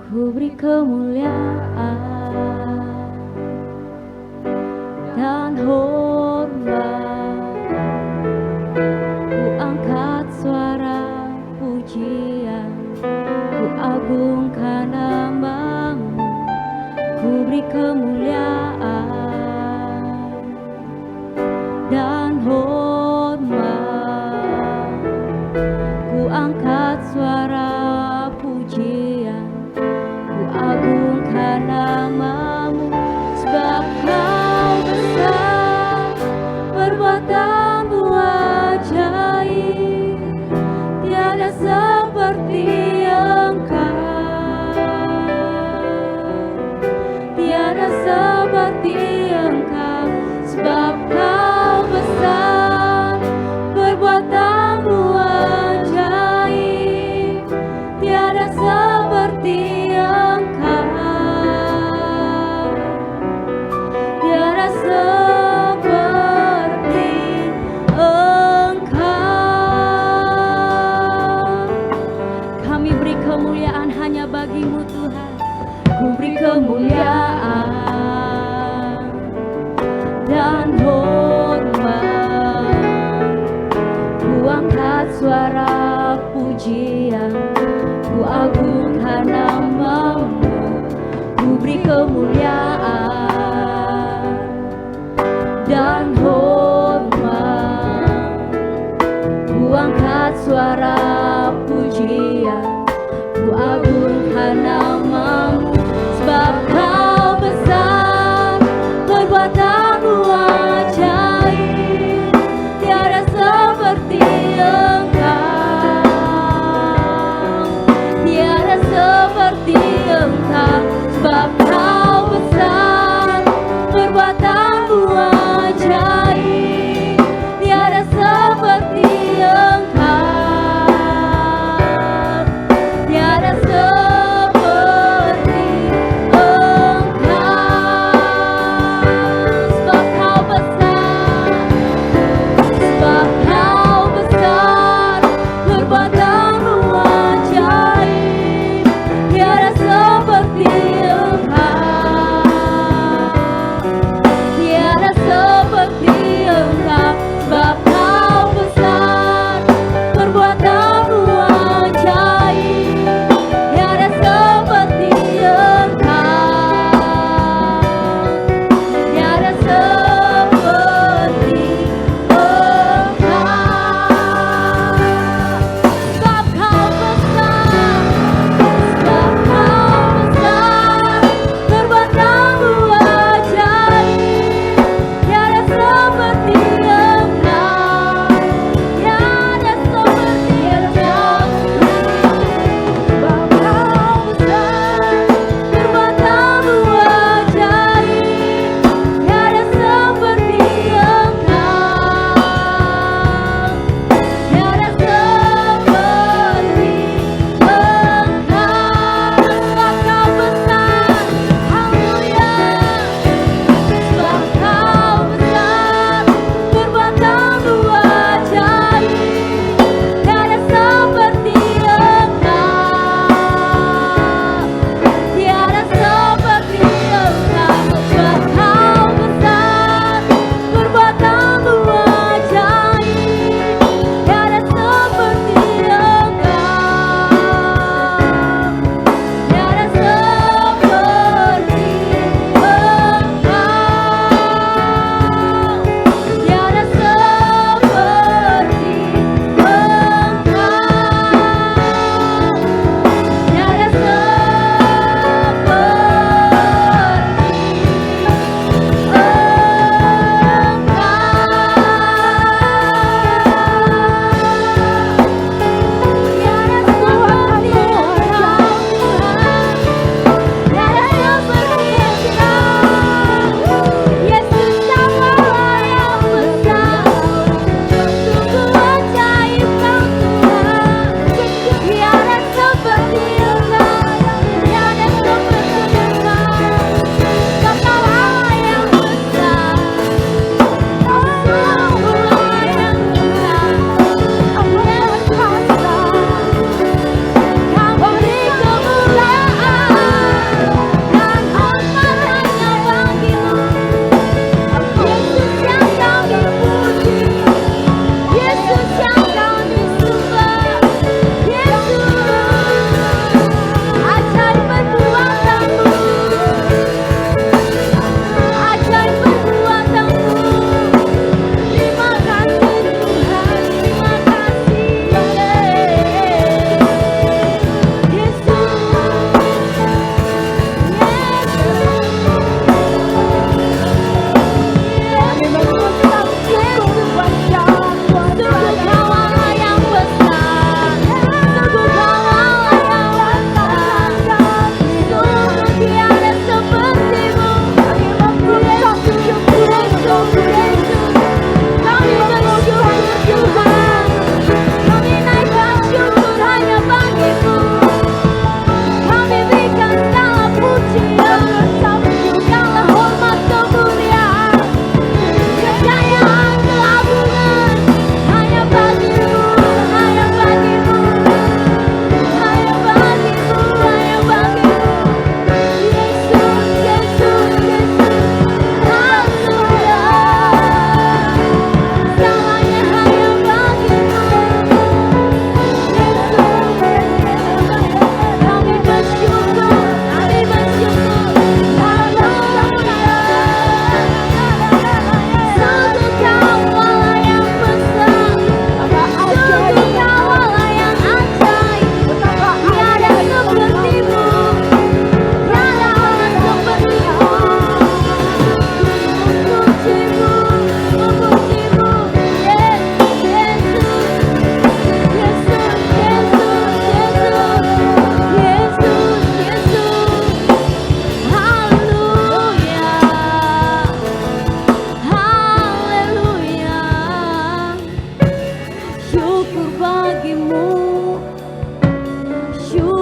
Ku beri kemuliaan dan hormat, ku angkat suara pujian, ku agungkan nama-Mu. Ku beri kemuliaan dan hormat, ku angkat suara pujian, ku agungkan nama-Mu. Sebab Kau besar, perbuatan-Mu ajaib, tiada seperti Engkau, tiada seperti Engkau. Sebab Kau besar, perbuatan-Mu ajaib, tiada seperti Engkau, tiada seperti Engkau. Kami beri kemuliaan hanya bagi-Mu Tuhan. Ku beri kemuliaan dan hormat, ku angkat suara pujian, ku agungkan nama-Mu. Ku beri kemuliaan dan hormat, ku angkat suara pujian, ku agungkan nama-Mu. Sebab Kau besar, perbuatan-Mu ajaib, tiada seperti Engkau, tiada seperti Engkau. Sebab Kau besar, perbuatan-Mu ajaib, tiada seperti Engkau, tiada seperti Engkau. Sebab Kau besar, sebab Kau besar, perbuatan-Mu ajaib, tiada seperti Engkau,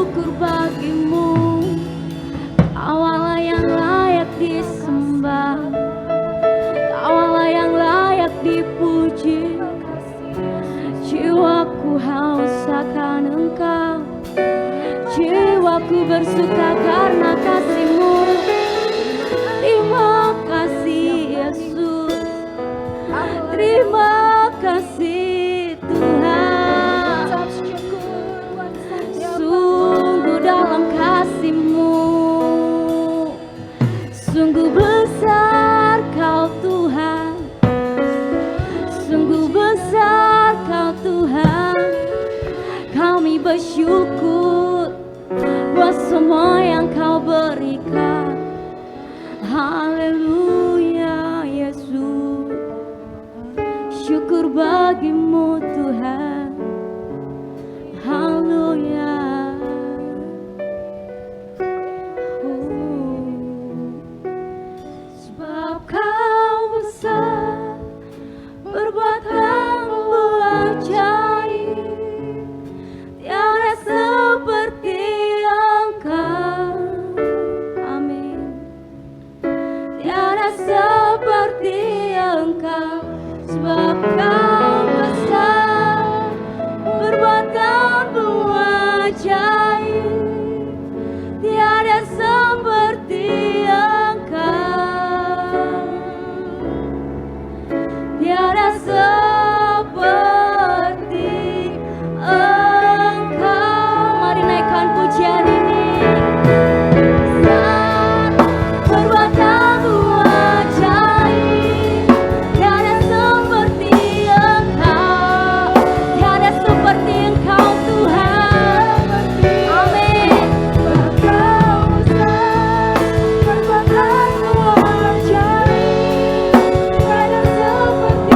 bersyukur bagimu. Kaulah yang layak disembah, Kaulah yang layak dipuji. Jiwaku haus akan Engkau, jiwaku bersuka karena kasih-Mu. Terima kasih Yesus, terima kasih Tuhan. Sungguh dalam kasih-Mu, sungguh besar Kau Tuhan, sungguh besar Kau Tuhan. Kami bersyukur buat semua yang Kau berikan. Haleluya Yesus, syukur bagimu Tuhan. Haleluya. Sebab Kau besar, perbuatanmu ajaib, tiada seperti Engkau. Amin. Tiada seperti Engkau, sebab Kau besar, perbuatanmu ajaib, tiada seperti Engkau, tiada seperti Engkau. Mari naikkan pujian ini. Perbuatanmu ajaib, tiada seperti Engkau, tiada seperti Engkau Tuhan. Amin. Engkau besar, perbuatanmu ajaib, tiada seperti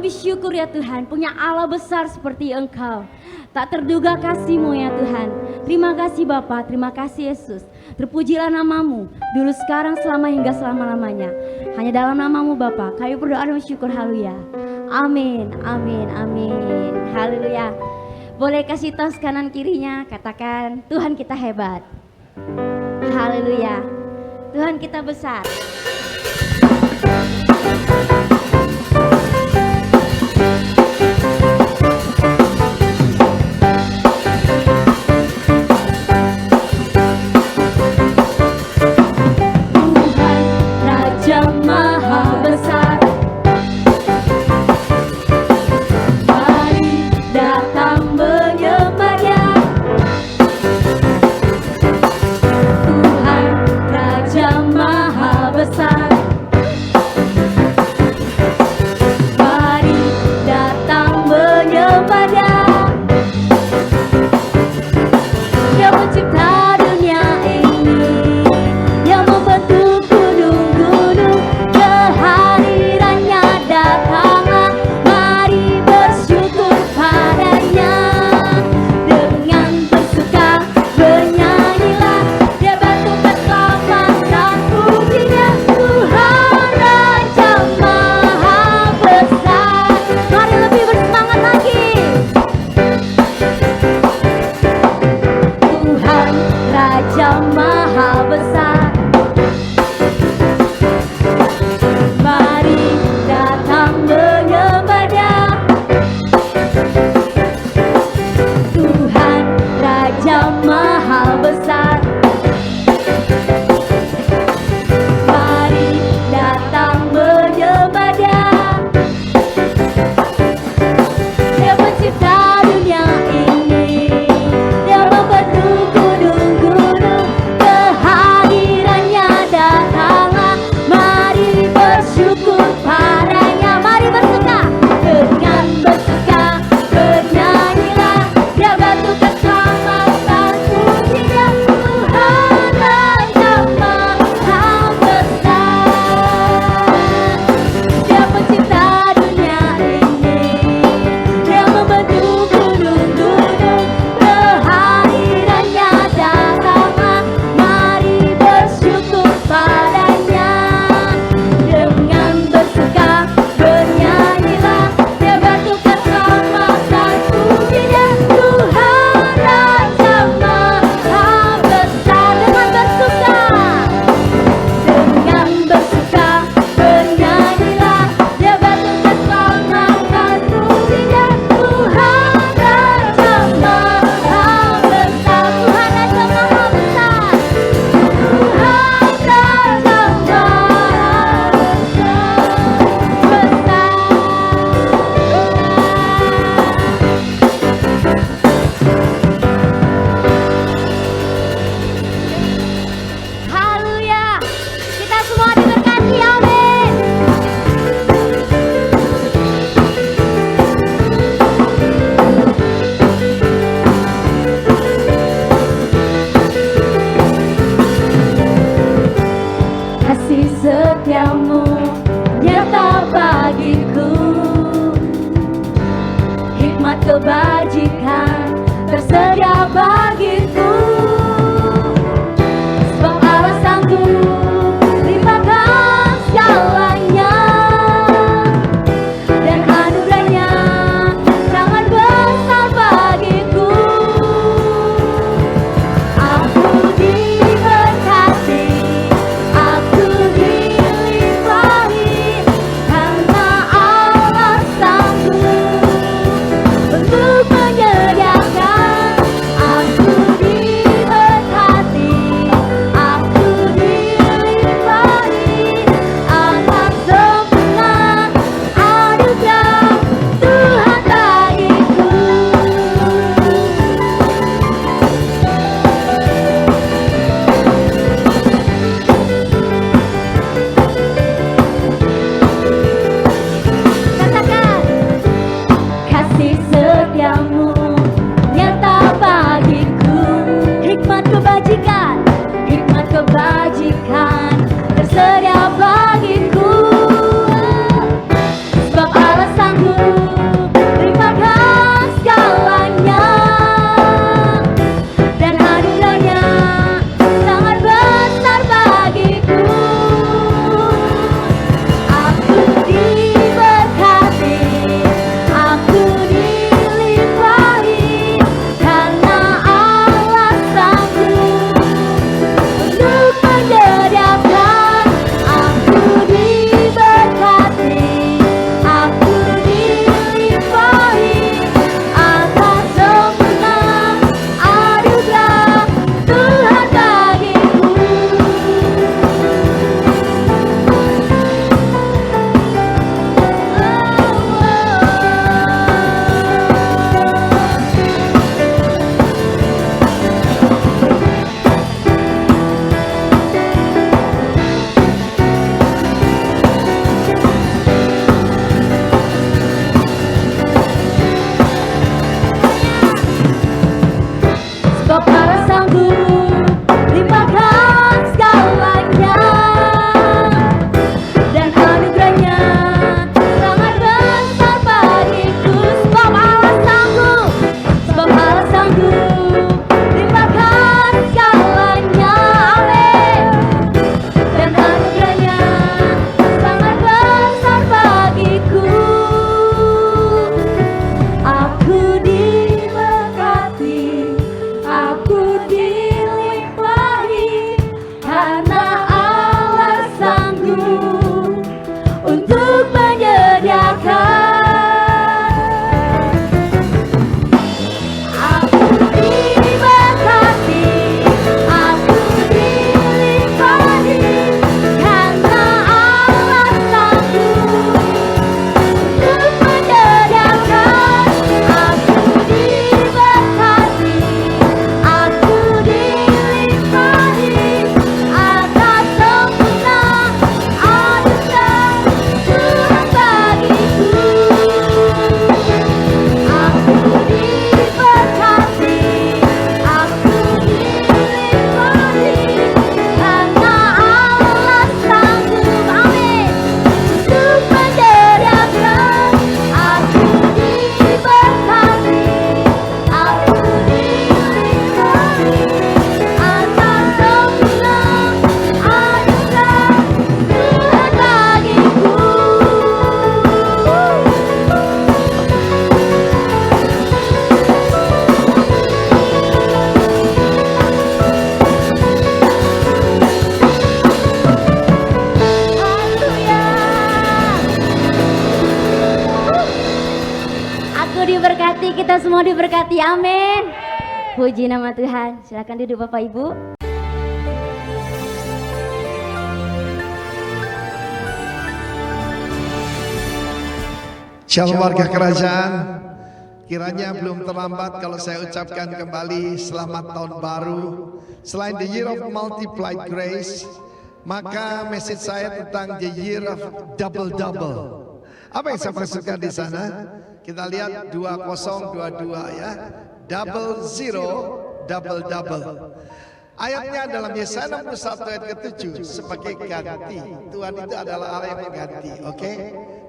bersyukur ya Tuhan, punya Allah besar seperti Engkau. Tak terduga kasih-Mu ya Tuhan. Terima kasih Bapa, terima kasih Yesus. Terpujilah nama-Mu, dulu sekarang selama hingga selama-lamanya. Hanya dalam nama-Mu Bapa, kami berdoa dan bersyukur, haleluya. Amin, amin, amin. Haleluya. Boleh kasih tos kanan kirinya, katakan Tuhan kita hebat. Haleluya. Tuhan kita besar. Besar Sungguh diberkati, kita semua diberkati, amin. Puji nama Tuhan. Silakan duduk Bapak Ibu. Shalom warga kerajaan, kiranya belum terlambat kalau saya ucapkan kembali selamat tahun baru. Selain the year of multiplied grace, maka message saya tentang the year of double-double. Apa yang saya maksudkan di sana? Kita lihat 2022 ya, double zero, double-double. Ayatnya dalam Yesaya 61 ayat ke-7 sebagai ganti. Tuhan itu adalah Allah yang mengganti, oke?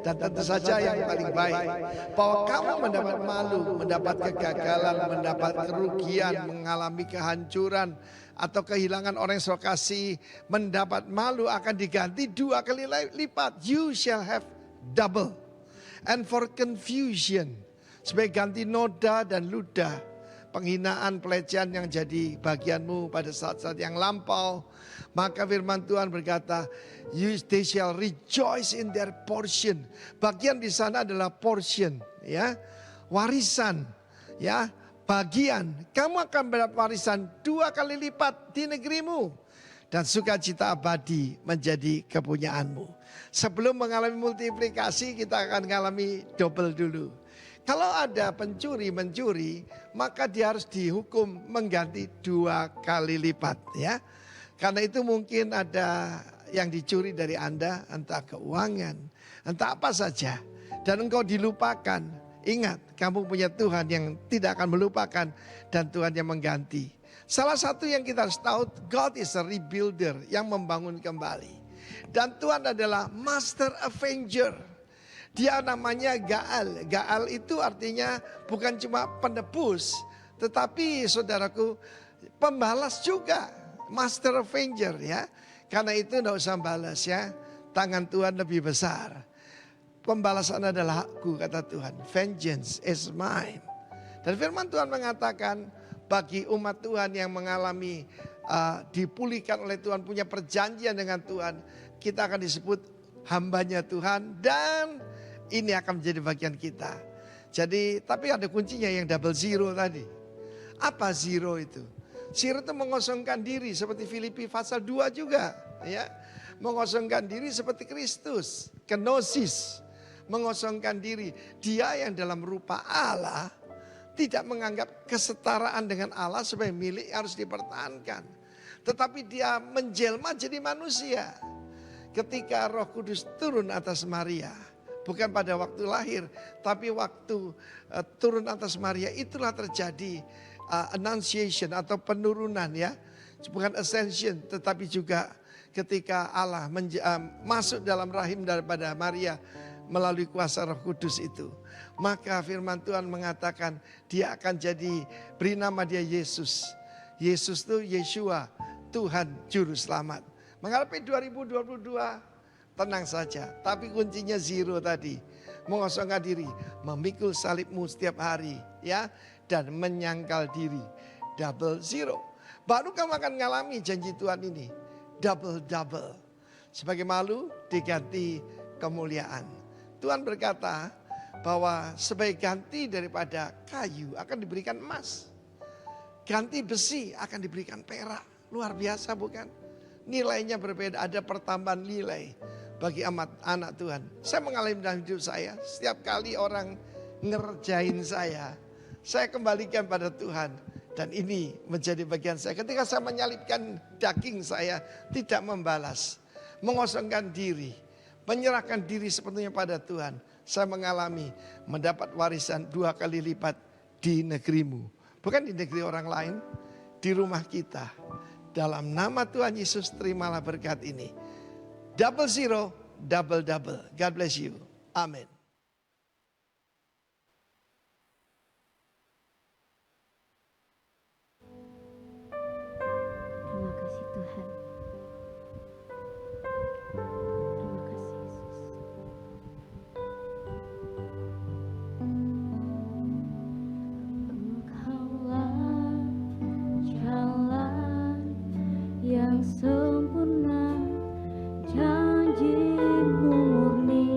Dan tentu saja yang paling baik bahwa kamu mendapat malu, mendapat kegagalan, mendapat kerugian, mengalami kehancuran atau kehilangan orang yang saudara kasih, mendapat malu akan diganti 2 kali lipat. You shall have double. And for confusion, sebagai ganti noda dan ludah, penghinaan, pelecehan yang jadi bagianmu pada saat-saat yang lampau, maka firman Tuhan berkata, they shall rejoice in their portion. Bagian di sana adalah portion, ya, warisan, ya, bagian. Kamu akan mendapat warisan 2 kali lipat di negerimu, dan sukacita abadi menjadi kepunyaanmu. Sebelum mengalami multiplikasi, kita akan mengalami double dulu. Kalau ada pencuri mencuri, maka dia harus dihukum mengganti 2 kali lipat, ya. Karena itu mungkin ada yang dicuri dari Anda, entah keuangan, entah apa saja, dan engkau dilupakan. Ingat, kamu punya Tuhan yang tidak akan melupakan dan Tuhan yang mengganti. Salah satu yang kita harus tahu, God is a rebuilder, yang membangun kembali. Dan Tuhan adalah Master Avenger. Dia namanya Gaal. Gaal itu artinya bukan cuma penebus, tetapi saudaraku, pembalas juga. Master Avenger, ya. Karena itu tidak usah balas, ya. Tangan Tuhan lebih besar. Pembalasan adalah hakku, kata Tuhan. Vengeance is mine. Dan firman Tuhan mengatakan bagi umat Tuhan yang mengalami dipulihkan oleh Tuhan, punya perjanjian dengan Tuhan, kita akan disebut hambanya Tuhan, dan ini akan menjadi bagian kita. Jadi, tapi ada kuncinya yang double zero tadi. Apa zero itu? Zero itu mengosongkan diri seperti Filipi pasal 2 juga, ya. Mengosongkan diri seperti Kristus, kenosis, mengosongkan diri. Dia yang dalam rupa Allah tidak menganggap kesetaraan dengan Allah sebagai milik harus dipertahankan. Tetapi dia menjelma jadi manusia. Ketika Roh Kudus turun atas Maria, bukan pada waktu lahir, tapi waktu turun atas Maria, itulah terjadi annunciation atau penurunan, ya. Bukan ascension, tetapi juga ketika Allah masuk dalam rahim daripada Maria melalui kuasa Roh Kudus itu. Maka firman Tuhan mengatakan dia akan jadi, beri nama dia Yesus. Yesus itu Yeshua, Tuhan Juru Selamat. Menghadapi 2022 tenang saja, tapi kuncinya zero tadi. Mengosongkan diri, memikul salibmu setiap hari, ya, dan menyangkal diri. Double zero. Baru kamu akan mengalami janji Tuhan ini. Double-double. Sebagai malu diganti kemuliaan. Tuhan berkata bahwa sebagai ganti daripada kayu akan diberikan emas. Ganti besi akan diberikan perak. Luar biasa bukan? Nilainya berbeda, ada pertambahan nilai bagi anak Tuhan. Saya mengalami dalam hidup saya, setiap kali orang ngerjain saya kembalikan pada Tuhan. Dan ini menjadi bagian saya. Ketika saya menyalipkan daging saya, tidak membalas. Mengosongkan diri, menyerahkan diri sepenuhnya pada Tuhan. Saya mengalami mendapat warisan 2 kali lipat di negerimu. Bukan di negeri orang lain, di rumah kita. Dalam nama Tuhan Yesus, terimalah berkat ini. Double zero, double-double. God bless you. Amin. Terima kasih Tuhan. Terima kasih Yesus. Engkaulah jalan yang sempurna, janji-Mu murni,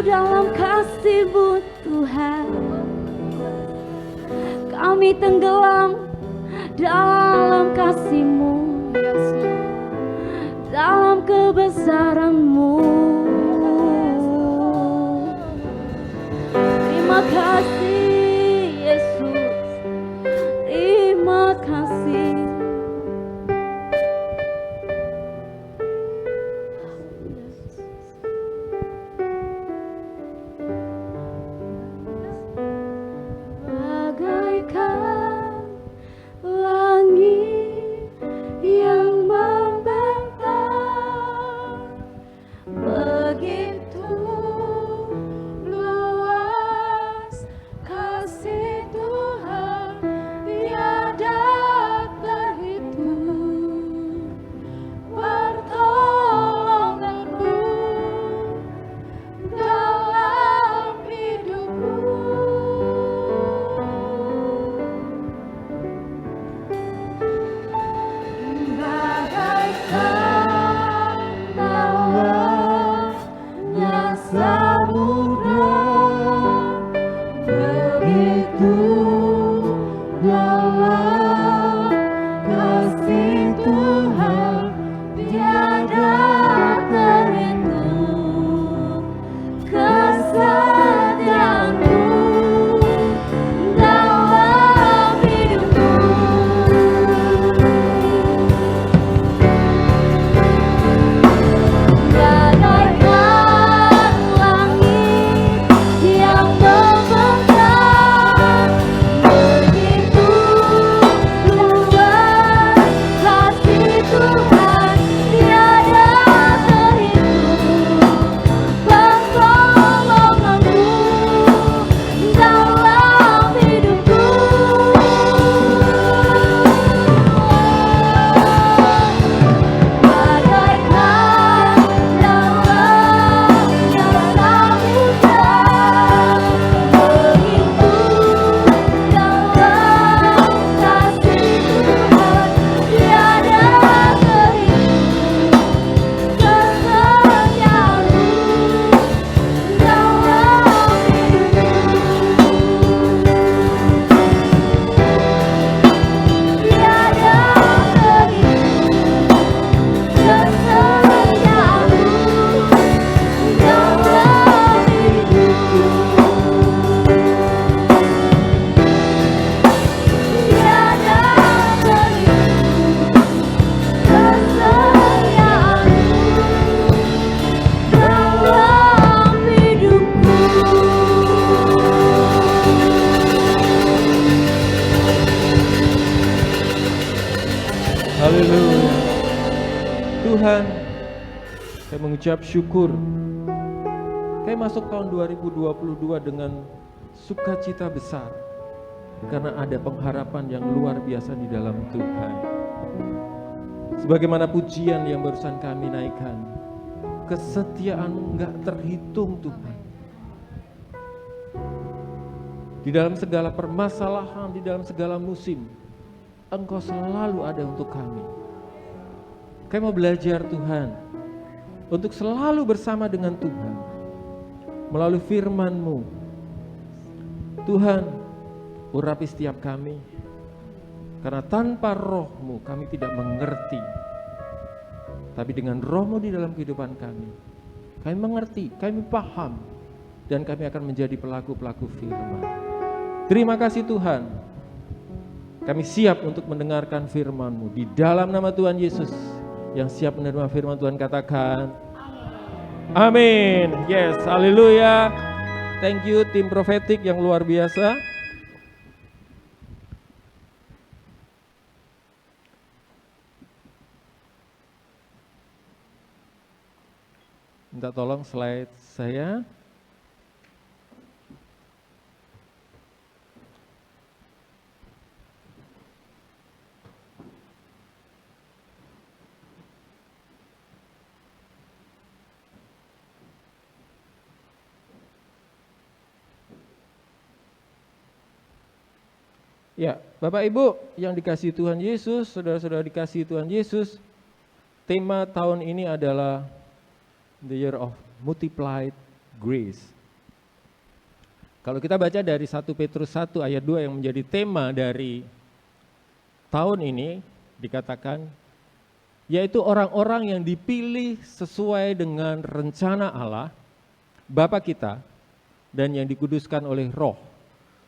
dalam kasih-Mu Tuhan. Kami tenggelam dalam kasih-Mu, dalam kebesaran-Mu. Terima kasih Yesus, terima kasih. Bagaikan langit yang membentang, begitu luas kasih Tuhan, tiada terhitung pertolongan-Mu dalam hidupku. Bagaikan tawanya samudra, begitu dalam kasih Tuhan, tiada terhitung kesetiaan-Mu dalam hidupku. Bagaikan langit yang membentang, begitu luas kasih Tuhan, tiada terhitung pertolongan-Mu dalam hidupku. Bagaikan tawanya samudra, begitu dalam kasih Tuhan, tiada terhitung kesetiaan-Mu dalam hidupku. Tiada terhitung kesetiaan-Mu dalam hidupku. Tiada terhitung kesetiaan-Mu dalam hidupku. Haleluya. Tuhan, saya mengucap syukur. Kami masuk tahun 2022 dengan sukacita besar karena ada pengharapan yang luar biasa di dalam Tuhan. Sebagaimana pujian yang barusan kami naikkan, kesetiaan-Mu enggak terhitung Tuhan. Di dalam segala permasalahan, di dalam segala musim, Engkau selalu ada untuk kami. Kami mau belajar Tuhan, untuk selalu bersama dengan Tuhan, melalui firman-Mu. Tuhan, urapi setiap kami, karena tanpa Roh-Mu kami tidak mengerti. Tapi dengan Roh-Mu di dalam kehidupan kami mengerti, kami paham, dan kami akan menjadi pelaku-pelaku firman. Terima kasih Tuhan. Kami siap untuk mendengarkan firman-Mu. Di dalam nama Tuhan Yesus, yang siap menerima firman Tuhan katakan, amin. Yes, haleluya. Thank you tim profetik yang luar biasa. Minta tolong slide saya. Ya, Bapak Ibu yang dikasihi Tuhan Yesus, saudara-saudara dikasihi Tuhan Yesus, tema tahun ini adalah The Year of Multiplied grace. Kalau kita baca dari 1 Petrus 1 ayat 2 yang menjadi tema dari tahun ini, dikatakan, yaitu orang-orang yang dipilih sesuai dengan rencana Allah, Bapa kita, dan yang dikuduskan oleh Roh,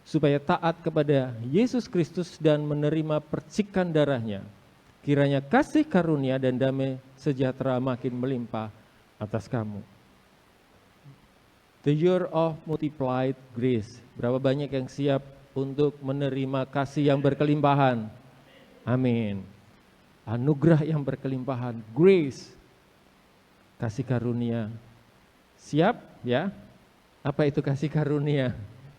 supaya taat kepada Yesus Kristus dan menerima percikan darahnya. Kiranya kasih karunia dan damai sejahtera makin melimpah atas kamu. The year of multiplied grace. Berapa banyak yang siap untuk menerima kasih yang berkelimpahan? Amin. Anugerah yang berkelimpahan, grace, kasih karunia. Siap ya? Apa itu kasih karunia?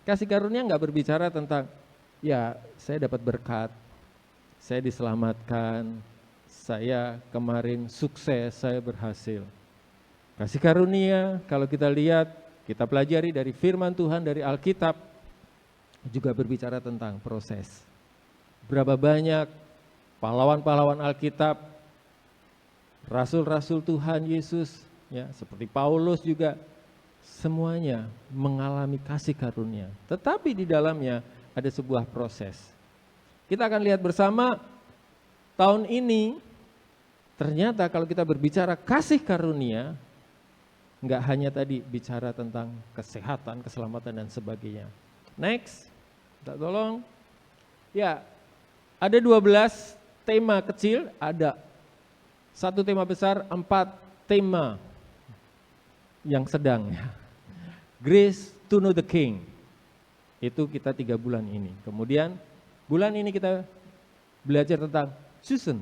Kasih karunia nggak berbicara tentang, ya saya dapat berkat, saya diselamatkan, saya kemarin sukses, saya berhasil. Kasih karunia kalau kita lihat, kita pelajari dari firman Tuhan, dari Alkitab, juga berbicara tentang proses. Berapa banyak pahlawan-pahlawan Alkitab, rasul-rasul Tuhan Yesus, ya seperti Paulus juga, semuanya mengalami kasih karunia. Tetapi di dalamnya ada sebuah proses. Kita akan lihat bersama tahun ini, ternyata kalau kita berbicara kasih karunia, enggak hanya tadi bicara tentang kesehatan, keselamatan dan sebagainya. Next, minta tolong. Ya, ada 12 tema kecil, ada 1 tema besar, 4 tema yang sedang. Grace to know the King. Itu kita 3 bulan ini. Kemudian bulan ini kita belajar tentang chosen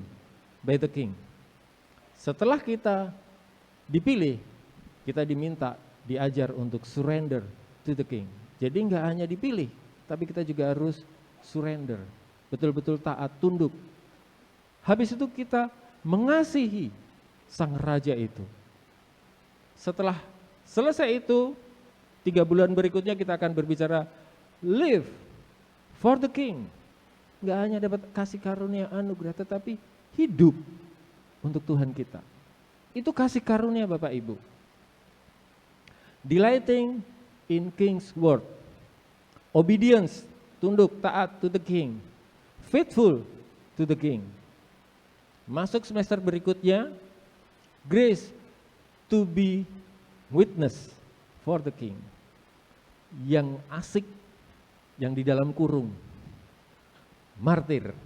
by the King. Setelah kita dipilih, kita diminta, diajar untuk surrender to the King. Jadi enggak hanya dipilih, tapi kita juga harus surrender. Betul-betul taat, tunduk. Habis itu kita mengasihi sang raja itu. Setelah selesai itu, 3 bulan berikutnya kita akan berbicara live for the King. Enggak hanya dapat kasih karunia anugerah, tetapi hidup untuk Tuhan kita. Itu kasih karunia Bapak Ibu. Delighting in King's word. Obedience, tunduk, taat to the King. Faithful to the King. Masuk semester berikutnya, grace to be witness for the King. Yang asik, yang di dalam kurung. Martir.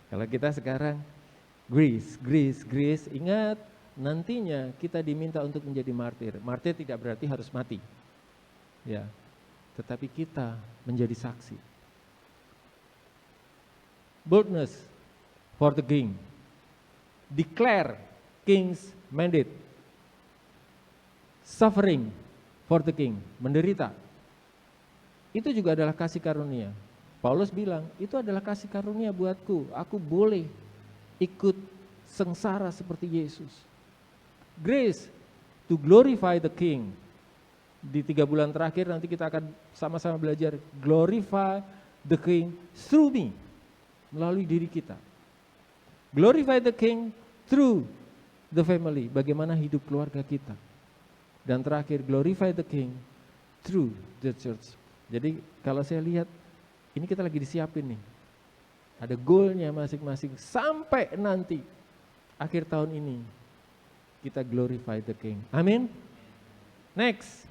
Kalau kita sekarang grace, ingat nantinya kita diminta untuk menjadi martir. Martir tidak berarti harus mati. Ya. Tetapi kita menjadi saksi. Boldness for the King. Declare King's mandate. Suffering for the King. Menderita. Itu juga adalah kasih karunia. Paulus bilang, itu adalah kasih karunia buatku. Aku boleh ikut sengsara seperti Yesus. Grace to glorify the King. Di 3 bulan terakhir nanti kita akan sama-sama belajar glorify the King through me, melalui diri kita. Glorify the King through the family, bagaimana hidup keluarga kita. Dan terakhir glorify the King through the church. Jadi kalau saya lihat ini kita lagi disiapin nih. Ada goalnya masing-masing sampai nanti akhir tahun ini kita glorify the King. Amin. Next.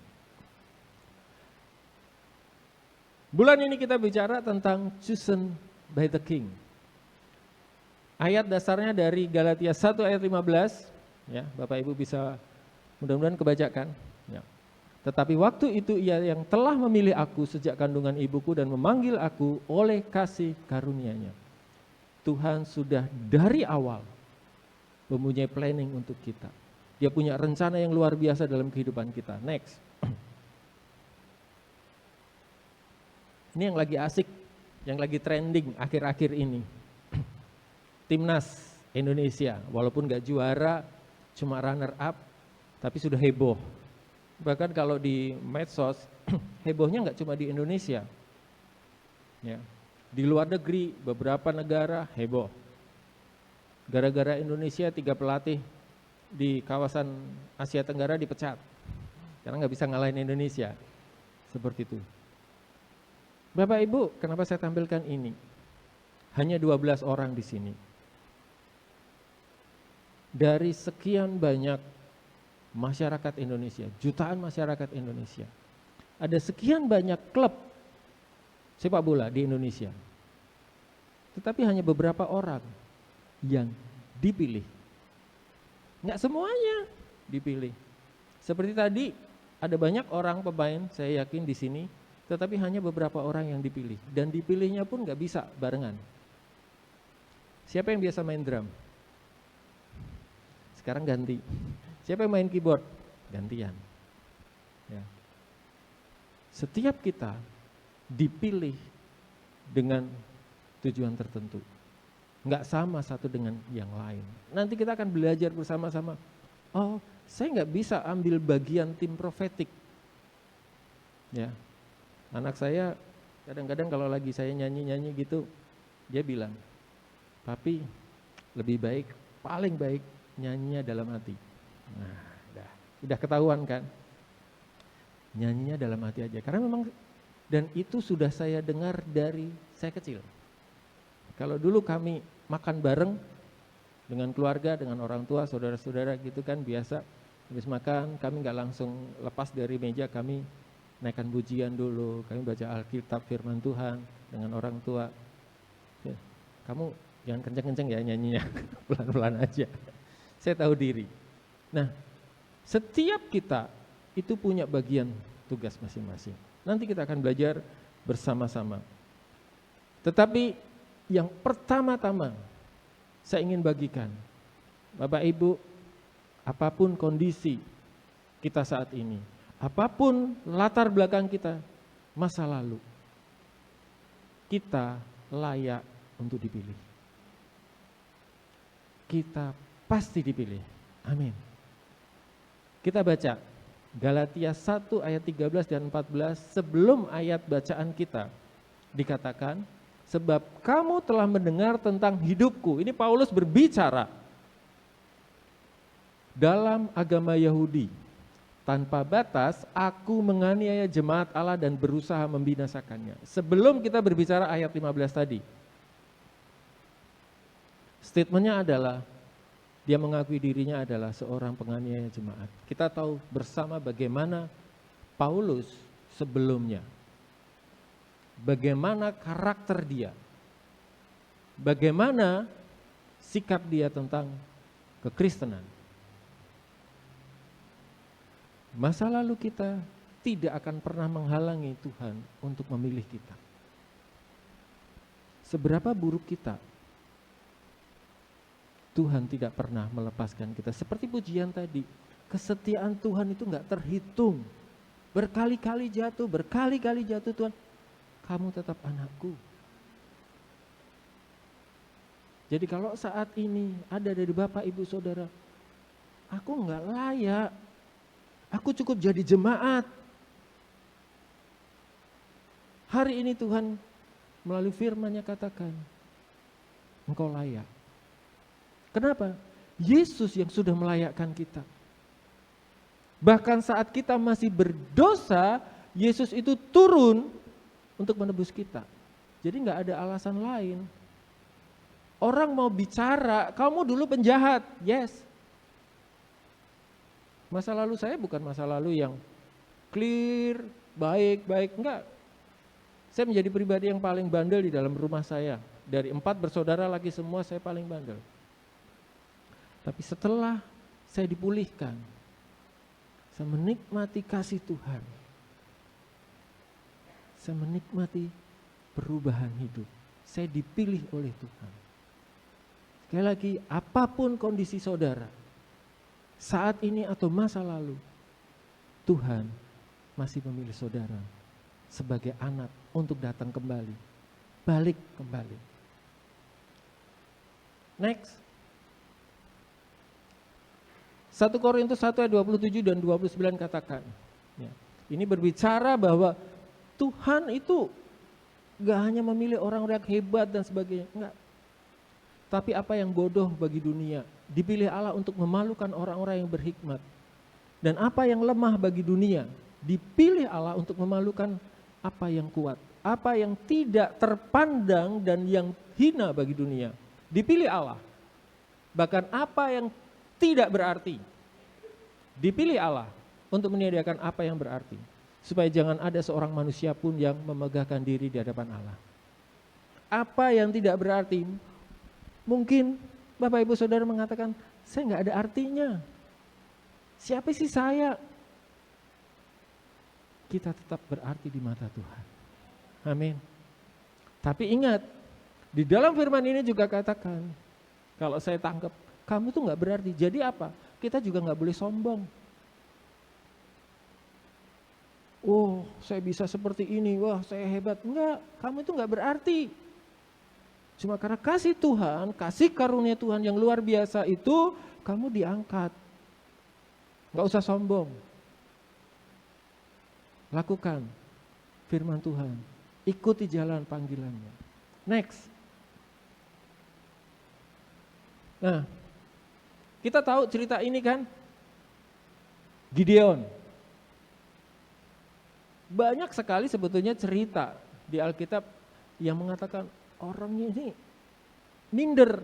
Bulan ini kita bicara tentang chosen by the King. Ayat dasarnya dari Galatia 1 ayat 15. Ya, Bapak Ibu bisa mudah-mudahan kebacakan. Ya. Tetapi waktu itu ia yang telah memilih aku sejak kandungan ibuku dan memanggil aku oleh kasih karunia-Nya. Tuhan sudah dari awal mempunyai planning untuk kita. Dia punya rencana yang luar biasa dalam kehidupan kita. Next. Ini yang lagi asik, yang lagi trending akhir-akhir ini. Timnas Indonesia, walaupun gak juara, cuma runner up, tapi sudah heboh. Bahkan kalau di medsos, hebohnya gak cuma di Indonesia. Ya. Di luar negeri, beberapa negara heboh. Gara-gara Indonesia 3 pelatih di kawasan Asia Tenggara dipecat. karena nggak bisa ngalahin Indonesia. Seperti itu. Bapak Ibu, kenapa saya tampilkan ini? Hanya 12 orang di sini. Dari sekian banyak masyarakat Indonesia, jutaan masyarakat Indonesia, ada sekian banyak klub sepak bola di Indonesia. Tetapi hanya beberapa orang yang dipilih. Nggak semuanya dipilih. Seperti tadi, ada banyak orang pemain, saya yakin di sini, tetapi hanya beberapa orang yang dipilih. Dan dipilihnya pun nggak bisa barengan. Siapa yang biasa main drum? Sekarang ganti. Siapa yang main keyboard? Gantian. Ya. Setiap kita dipilih dengan tujuan tertentu. Nggak sama satu dengan yang lain. Nanti kita akan belajar bersama-sama. Oh, saya nggak bisa ambil bagian tim profetik. Ya, anak saya kadang-kadang kalau lagi saya nyanyi-nyanyi gitu, dia bilang, "Papi, lebih baik, paling baik nyanyinya dalam hati." Nah, udah ketahuan kan? Nyanyinya dalam hati aja. Karena memang, dan itu sudah saya dengar dari saya kecil. Kalau dulu kami makan bareng dengan keluarga, dengan orang tua, saudara-saudara gitu kan biasa. Habis makan kami nggak langsung lepas dari meja, kami naikkan pujian dulu, kami baca Alkitab, firman Tuhan dengan orang tua. Ya, kamu jangan kenceng-kenceng ya nyanyinya, pelan-pelan aja. Saya tahu diri. Nah, setiap kita itu punya bagian tugas masing-masing. Nanti kita akan belajar bersama-sama. Tetapi yang pertama-tama saya ingin bagikan, Bapak Ibu, apapun kondisi kita saat ini, apapun latar belakang kita, masa lalu, kita layak untuk dipilih. Kita pasti dipilih. Amin. Kita baca Galatia 1 ayat 13 dan 14, sebelum ayat bacaan kita dikatakan, sebab kamu telah mendengar tentang hidupku. Ini Paulus berbicara. Dalam agama Yahudi, tanpa batas aku menganiaya jemaat Allah dan berusaha membinasakannya. Sebelum kita berbicara ayat 15 tadi, statementnya adalah, dia mengakui dirinya adalah seorang penganiaya jemaat. Kita tahu bersama bagaimana Paulus sebelumnya. Bagaimana karakter dia. Bagaimana sikap dia tentang kekristenan. Masa lalu kita tidak akan pernah menghalangi Tuhan untuk memilih kita. Seberapa buruk kita, Tuhan tidak pernah melepaskan kita. Seperti pujian tadi, kesetiaan Tuhan itu enggak terhitung. Berkali-kali jatuh Tuhan, kamu tetap anakku. Jadi kalau saat ini ada dari Bapak, Ibu, Saudara, aku enggak layak, aku cukup jadi jemaat. Hari ini Tuhan melalui firman-Nya katakan, engkau layak. Kenapa? Yesus yang sudah melayakkan kita. Bahkan saat kita masih berdosa, Yesus itu turun untuk menebus kita. Jadi nggak ada alasan lain. Orang mau bicara, kamu dulu penjahat, yes. Masa lalu saya bukan masa lalu yang clear, baik, enggak. Saya menjadi pribadi yang paling bandel di dalam rumah saya. Dari 4 bersaudara lagi semua, saya paling bandel. Tapi setelah saya dipulihkan, saya menikmati kasih Tuhan. Saya menikmati perubahan hidup. Saya dipilih oleh Tuhan. Sekali lagi, apapun kondisi saudara, saat ini atau masa lalu, Tuhan masih memilih saudara sebagai anak untuk datang kembali, balik kembali. Next. 1 Korintus 1 ayat 27 dan 29 katakan, ya, ini berbicara bahwa Tuhan itu gak hanya memilih orang-orang yang hebat dan sebagainya, enggak. Tapi apa yang bodoh bagi dunia, dipilih Allah untuk memalukan orang-orang yang berhikmat. dan apa yang lemah bagi dunia. Dipilih Allah untuk memalukan apa yang kuat, apa yang tidak terpandang dan yang hina bagi dunia. Dipilih Allah. Bahkan apa yang tidak berarti, dipilih Allah untuk menyediakan apa yang berarti. Supaya jangan ada seorang manusia pun yang memegahkan diri di hadapan Allah. Apa yang tidak berarti, mungkin Bapak Ibu Saudara mengatakan, saya nggak ada artinya. Siapa sih saya? Kita tetap berarti di mata Tuhan. Amin. Tapi ingat, di dalam firman ini juga katakan, kalau saya tangkap, kamu tuh nggak berarti. Jadi apa? Kita juga nggak boleh sombong. Oh, saya bisa seperti ini. Wah, saya hebat. Enggak, kamu itu nggak berarti. Cuma karena kasih Tuhan, kasih karunia Tuhan yang luar biasa itu, kamu diangkat. Nggak usah sombong. Lakukan firman Tuhan. Ikuti jalan panggilannya. Next. Nah, kita tahu cerita ini kan, Gideon. Banyak sekali sebetulnya cerita di Alkitab yang mengatakan orang ini minder.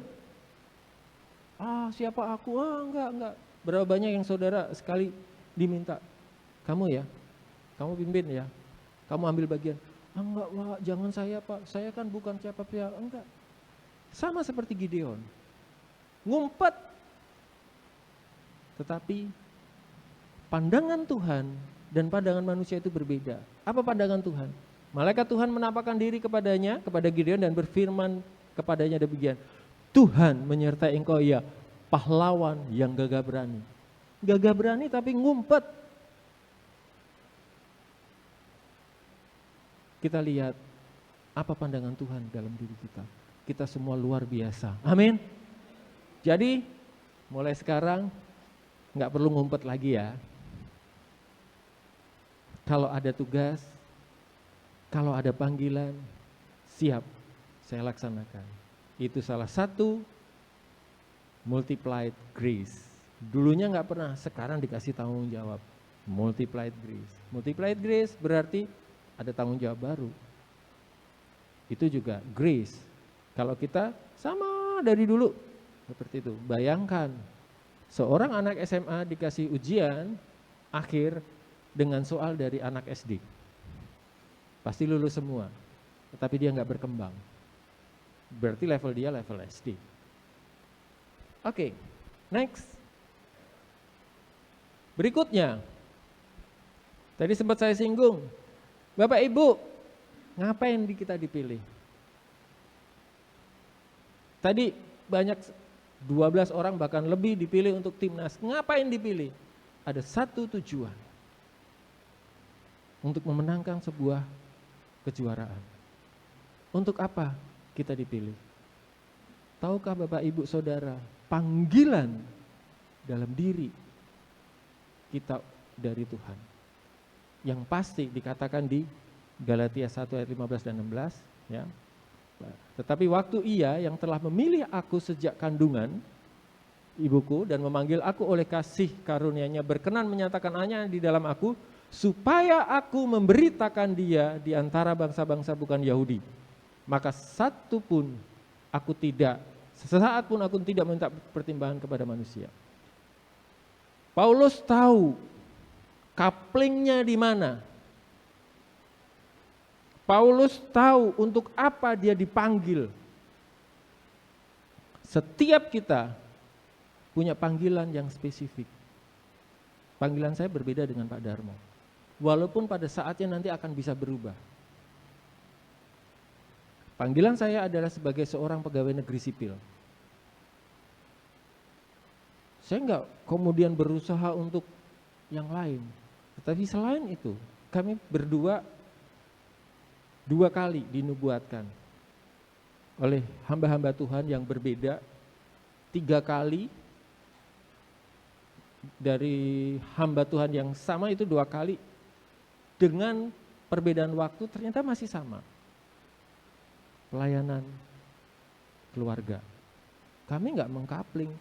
Siapa aku? Enggak. Berapa banyak yang saudara sekali diminta, kamu ya, kamu pimpin ya, kamu ambil bagian. Enggak Pak, jangan saya Pak, saya kan bukan siapa-siapa. Enggak. Sama seperti Gideon. Ngumpet. Tetapi pandangan Tuhan dan pandangan manusia itu berbeda. Apa pandangan Tuhan? Malaikat Tuhan menampakkan diri kepadanya, kepada Gideon dan berfirman kepadanya demikian. Tuhan menyertai engkau ya, pahlawan yang gagah berani. Gagah berani tapi ngumpet. Kita lihat apa pandangan Tuhan dalam diri kita. Kita semua luar biasa. Amin. Jadi mulai sekarang nggak perlu ngumpet lagi ya. Kalau ada tugas, kalau ada panggilan, siap saya laksanakan. Itu salah satu multiplied grace. Dulunya nggak pernah, sekarang dikasih tanggung jawab. Multiplied grace. Multiplied grace berarti ada tanggung jawab baru. Itu juga grace. Kalau kita sama dari dulu, seperti itu. Bayangkan, seorang anak SMA dikasih ujian akhir dengan soal dari anak SD. Pasti lulus semua, tetapi dia nggak berkembang. Berarti level dia level SD. Oke, next. Berikutnya, tadi sempat saya singgung, Bapak Ibu, ngapain kita dipilih? Tadi banyak 12 orang bahkan lebih dipilih untuk timnas. Ngapain dipilih? Ada satu tujuan. Untuk memenangkan sebuah kejuaraan. Untuk apa kita dipilih? Tahukah Bapak Ibu Saudara, panggilan dalam diri kita dari Tuhan. Yang pasti dikatakan di Galatia 1 ayat 15 dan 16 ya. Tetapi waktu Ia yang telah memilih aku sejak kandungan ibuku dan memanggil aku oleh kasih karunia-Nya berkenan menyatakan hanya di dalam aku supaya aku memberitakan Dia di antara bangsa-bangsa bukan Yahudi. Maka satu pun aku tidak, sesaat pun aku tidak minta pertimbangan kepada manusia. Paulus tahu couplingnya di mana. Paulus tahu untuk apa dia dipanggil. Setiap kita punya panggilan yang spesifik. Panggilan saya berbeda dengan Pak Darmo. Walaupun pada saatnya nanti akan bisa berubah. Panggilan saya adalah sebagai seorang pegawai negeri sipil. Saya enggak kemudian berusaha untuk yang lain. Tetapi selain itu, kami berdua 2 kali dinubuatkan oleh hamba-hamba Tuhan yang berbeda. 3 kali dari hamba Tuhan yang sama itu 2 kali. Dengan perbedaan waktu ternyata masih sama. Pelayanan keluarga. Kami enggak mengkapling.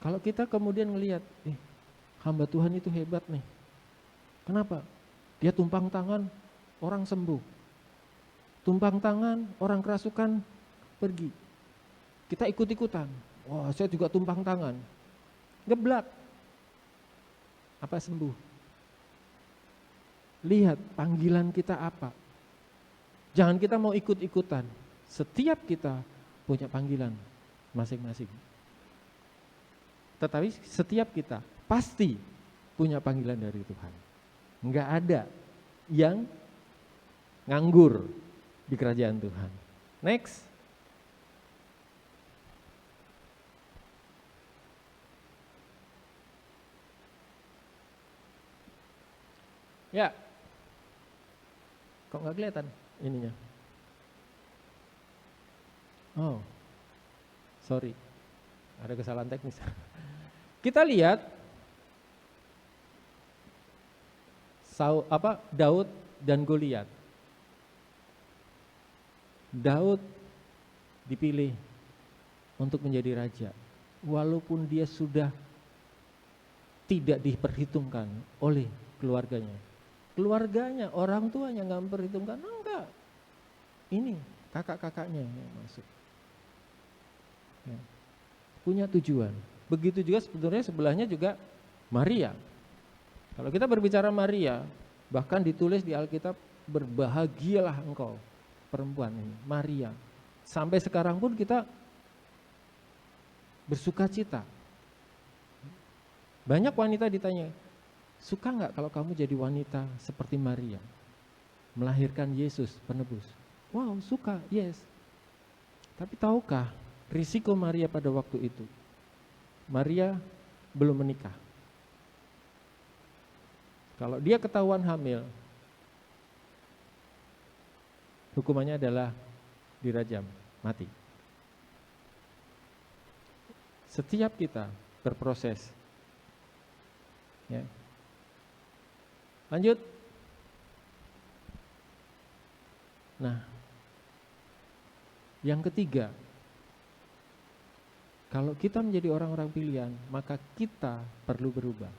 Kalau kita kemudian melihat, hamba Tuhan itu hebat nih. Kenapa? Dia tumpang tangan, orang sembuh. Tumpang tangan, orang kerasukan pergi. Kita ikut-ikutan. Wah, saya juga tumpang tangan. Geblak. Apa sembuh? Lihat panggilan kita apa. Jangan kita mau ikut-ikutan. Setiap kita punya panggilan masing-masing. Tetapi setiap kita pasti punya panggilan dari Tuhan. Enggak ada yang nganggur di kerajaan Tuhan. Next. Ya. Kok nggak kelihatan ininya? Oh, sorry. Ada kesalahan teknis. Kita lihat Daud dan Goliat. Daud dipilih untuk menjadi raja, walaupun dia sudah tidak diperhitungkan oleh keluarganya. Keluarganya, orang tuanya nggak memperhitungkan, enggak. Ini kakak-kakaknya yang masuk. Ya. Punya tujuan. Begitu juga sebenarnya sebelahnya juga Maria. Kalau kita berbicara Maria, bahkan ditulis di Alkitab, berbahagialah engkau perempuan ini, Maria. Sampai sekarang pun kita bersuka cita. Banyak wanita ditanya, suka nggak kalau kamu jadi wanita seperti Maria, melahirkan Yesus penebus? Wow, suka, yes. Tapi tahukah risiko Maria pada waktu itu? Maria belum menikah. Kalau dia ketahuan hamil, hukumannya adalah dirajam, mati. Setiap kita berproses. Ya. Lanjut. Nah, yang ketiga, kalau kita menjadi orang-orang pilihan, maka kita perlu berubah.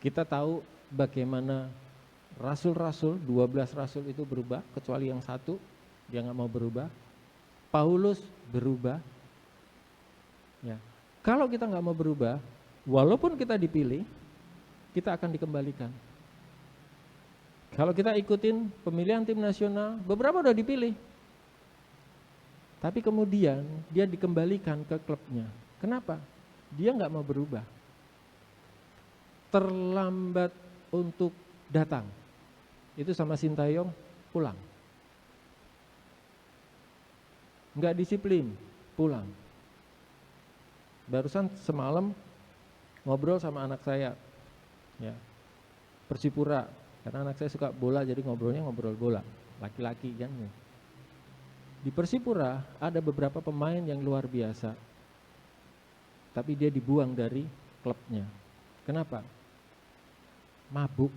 Kita tahu bagaimana rasul-rasul, 12 rasul itu berubah, kecuali yang satu, dia nggak mau berubah. Paulus berubah. Ya. Kalau kita nggak mau berubah, walaupun kita dipilih, kita akan dikembalikan. Kalau kita ikutin pemilihan tim nasional, beberapa udah dipilih. Tapi kemudian dia dikembalikan ke klubnya. Kenapa? Dia nggak mau berubah. Terlambat untuk datang. Itu sama Sintayong pulang. Nggak disiplin, pulang. Barusan semalam ngobrol sama anak saya, ya, Persipura. Karena anak saya suka bola, jadi ngobrolnya ngobrol bola, laki-laki kan. Di Persipura ada beberapa pemain yang luar biasa, tapi dia dibuang dari klubnya. Kenapa? Mabuk.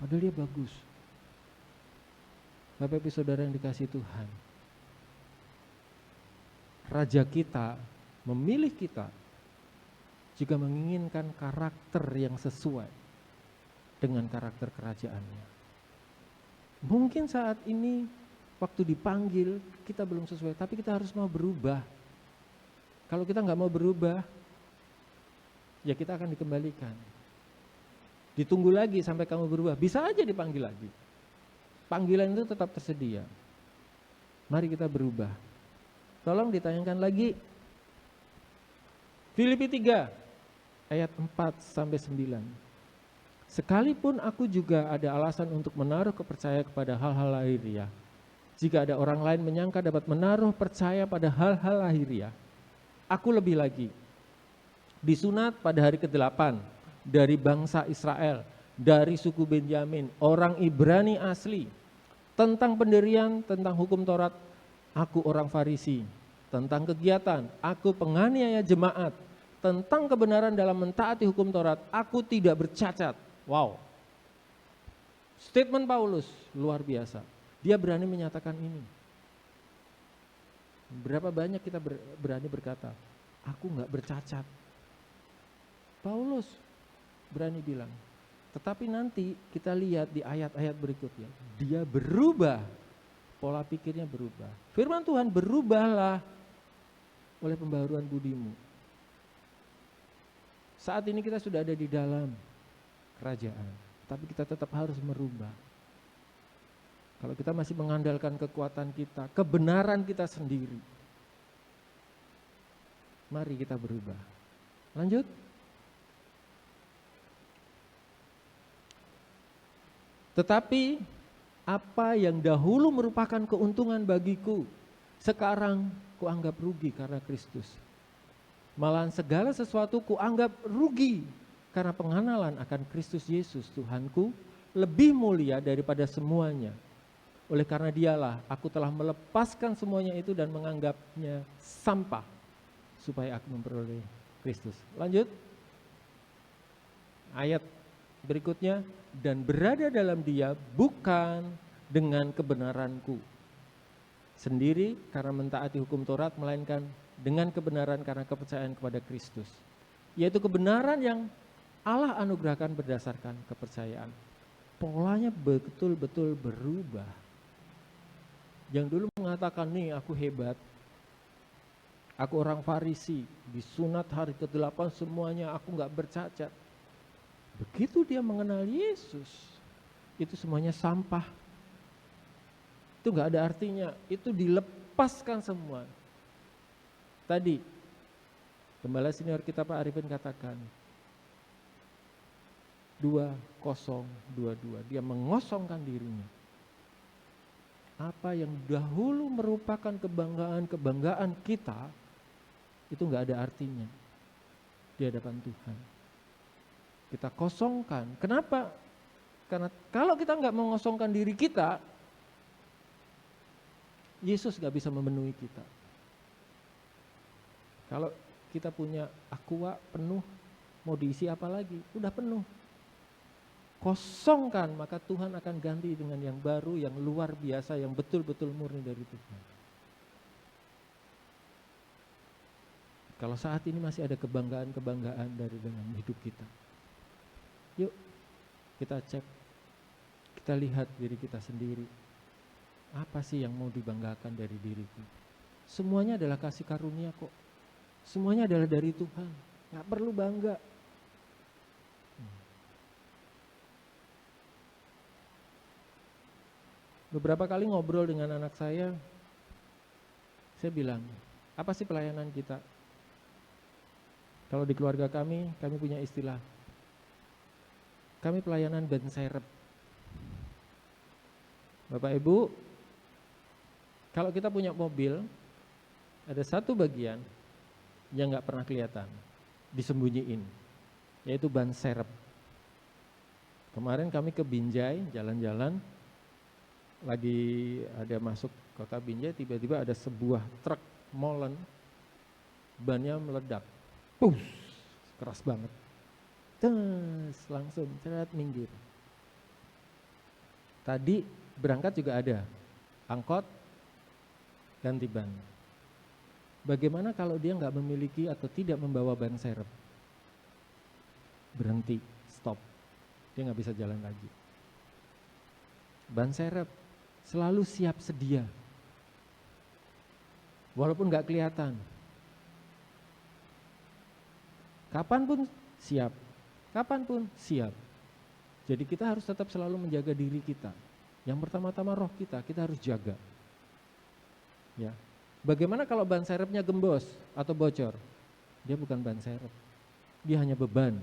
Padahal dia bagus. Bapak Ibu Saudara yang dikasihi Tuhan, Raja kita memilih kita jika menginginkan karakter yang sesuai dengan karakter kerajaannya. Mungkin saat ini waktu dipanggil kita belum sesuai, tapi kita harus mau berubah. Kalau kita nggak mau berubah, ya kita akan dikembalikan. Ditunggu lagi sampai kamu berubah, bisa aja dipanggil lagi. Panggilan itu tetap tersedia. Mari kita berubah. Tolong ditayangkan lagi Filipi 3 ayat 4-9. Sekalipun aku juga ada alasan untuk menaruh kepercayaan kepada hal-hal lahiriah, jika ada orang lain menyangka dapat menaruh percaya pada hal-hal lahiriah, aku lebih lagi. Disunat pada hari ke-8 dari bangsa Israel, dari suku Benyamin, orang Ibrani asli. Tentang pendirian, tentang hukum Taurat, aku orang Farisi. Tentang kegiatan, aku penganiaya jemaat. Tentang kebenaran dalam mentaati hukum Taurat, aku tidak bercacat. Wow. Statement Paulus luar biasa. Dia berani menyatakan ini. Berapa banyak kita berani berkata, aku nggak bercacat. Paulus berani bilang. Tetapi nanti kita lihat di ayat-ayat berikutnya, dia berubah, pola pikirnya berubah. Firman Tuhan, berubahlah oleh pembaharuan budimu. Saat ini kita sudah ada di dalam kerajaan, tapi kita tetap harus merubah. Kalau kita masih mengandalkan kekuatan kita, kebenaran kita sendiri, mari kita berubah. Lanjut. Tetapi apa yang dahulu merupakan keuntungan bagiku, sekarang kuanggap rugi karena Kristus. Malahan segala sesuatu kuanggap rugi karena pengenalan akan Kristus Yesus Tuhanku lebih mulia daripada semuanya. Oleh karena dialah aku telah melepaskan semuanya itu dan menganggapnya sampah supaya aku memperoleh Kristus. Lanjut. Ayat berikutnya, dan berada dalam dia bukan dengan kebenaranku sendiri karena mentaati hukum Taurat, melainkan dengan kebenaran karena kepercayaan kepada Kristus. Yaitu kebenaran yang Allah anugerahkan berdasarkan kepercayaan. Polanya betul-betul berubah. Yang dulu mengatakan, nih aku hebat, aku orang Farisi, disunat hari ke-8 semuanya aku gak bercacat. Begitu dia mengenal Yesus, itu semuanya sampah. Itu gak ada artinya, itu dilepaskan semua. Tadi, gembala senior kita Pak Arifin katakan, 2022, dia mengosongkan dirinya. Apa yang dahulu merupakan kebanggaan kita, itu gak ada artinya di hadapan Tuhan. Kita kosongkan. Kenapa? Karena kalau kita nggak mengosongkan diri kita, Yesus nggak bisa memenuhi kita. Kalau kita punya aqua penuh, mau diisi apa lagi? Udah penuh. Kosongkan, maka Tuhan akan ganti dengan yang baru, yang luar biasa, yang betul-betul murni dari Tuhan. Kalau saat ini masih ada kebanggaan-kebanggaan dari dalam hidup kita, yuk kita cek, kita lihat diri kita sendiri. Apa sih yang mau dibanggakan dari diriku? Semuanya adalah kasih karunia kok. Semuanya adalah dari Tuhan. Gak perlu bangga. Beberapa kali ngobrol dengan anak saya bilang, apa sih pelayanan kita? Kalau di keluarga kami punya istilah, kami pelayanan ban serep. Bapak Ibu, kalau kita punya mobil, ada satu bagian yang gak pernah kelihatan, disembunyiin, yaitu ban serep. Kemarin kami ke Binjai, jalan-jalan, lagi ada masuk kota Binjai, tiba-tiba ada sebuah truk molen, bannya meledak, push, keras banget. Terus langsung ceret minggir. Tadi berangkat juga ada angkot ganti ban. Bagaimana kalau dia nggak memiliki atau tidak membawa ban serep? Berhenti, stop. Dia nggak bisa jalan lagi. Ban serep selalu siap sedia, walaupun nggak kelihatan. Kapanpun siap. Kapanpun siap. Jadi kita harus tetap selalu menjaga diri kita. Yang pertama-tama roh kita harus jaga. Ya. Bagaimana kalau ban serepnya gembos atau bocor? Dia bukan ban serep, dia hanya beban.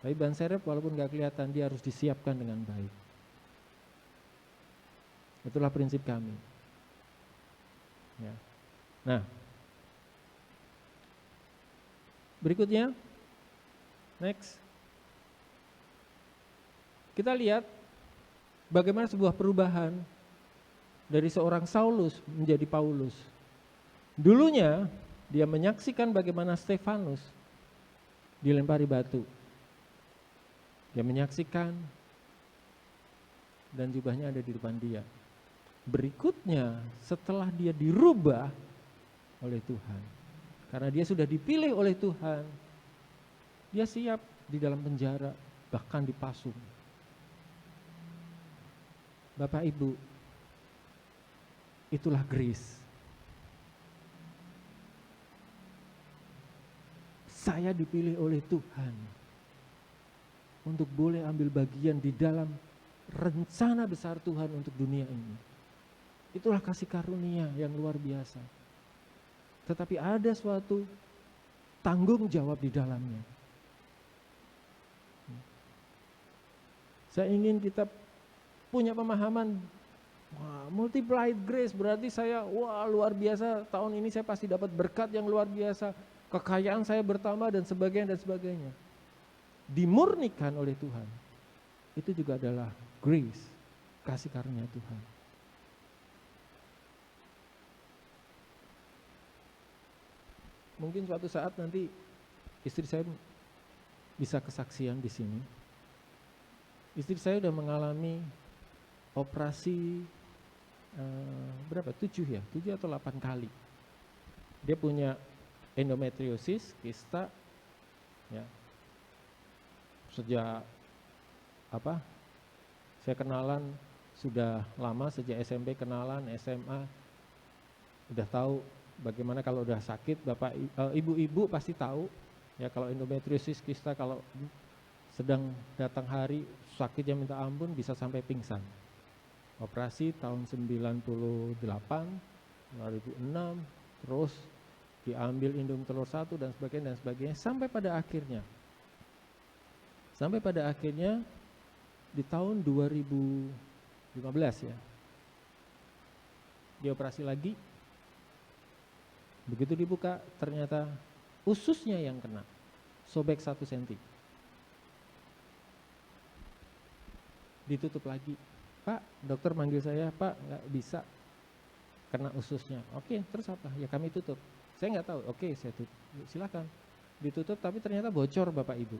Tapi ban serep walaupun gak kelihatan, dia harus disiapkan dengan baik. Itulah prinsip kami. Ya. Nah, berikutnya, next. Kita lihat bagaimana sebuah perubahan dari seorang Saulus menjadi Paulus. Dulunya dia menyaksikan bagaimana Stefanus dilempari batu. Dia menyaksikan dan jubahnya ada di depan dia. Berikutnya setelah dia dirubah oleh Tuhan, karena dia sudah dipilih oleh Tuhan, Dia siap di dalam penjara, bahkan dipasung. Bapak Ibu, itulah grace. Saya dipilih oleh Tuhan untuk boleh ambil bagian di dalam rencana besar Tuhan untuk dunia ini. Itulah kasih karunia yang luar biasa. Tetapi ada suatu tanggung jawab di dalamnya. Saya ingin kita punya pemahaman, wah, multiplied grace berarti saya, wah, luar biasa, tahun ini saya pasti dapat berkat yang luar biasa, kekayaan saya bertambah dan sebagainya. Dimurnikan oleh Tuhan. Itu juga adalah grace, kasih karunia Tuhan. Mungkin suatu saat nanti istri saya bisa kesaksian di sini. Istri saya sudah mengalami operasi berapa? 7 atau 8 kali. Dia punya endometriosis, kista, ya. Sejak saya kenalan sudah lama, sejak SMP kenalan, SMA udah tahu bagaimana kalau udah sakit. Ibu-ibu pasti tahu ya, kalau endometriosis, kista, kalau sedang datang hari sakitnya minta ampun, bisa sampai pingsan. Operasi tahun 98, 2006, terus diambil indung telur 1 dan sebagainya, sampai pada akhirnya di tahun 2015 ya, dioperasi lagi. Begitu dibuka ternyata ususnya yang kena, sobek 1 cm. Ditutup lagi. Pak, dokter manggil saya, Pak, nggak bisa, kena ususnya. Oke, terus apa? Ya kami tutup. Saya nggak tahu. Oke, saya tutup. Silakan. Ditutup, tapi ternyata bocor, Bapak Ibu.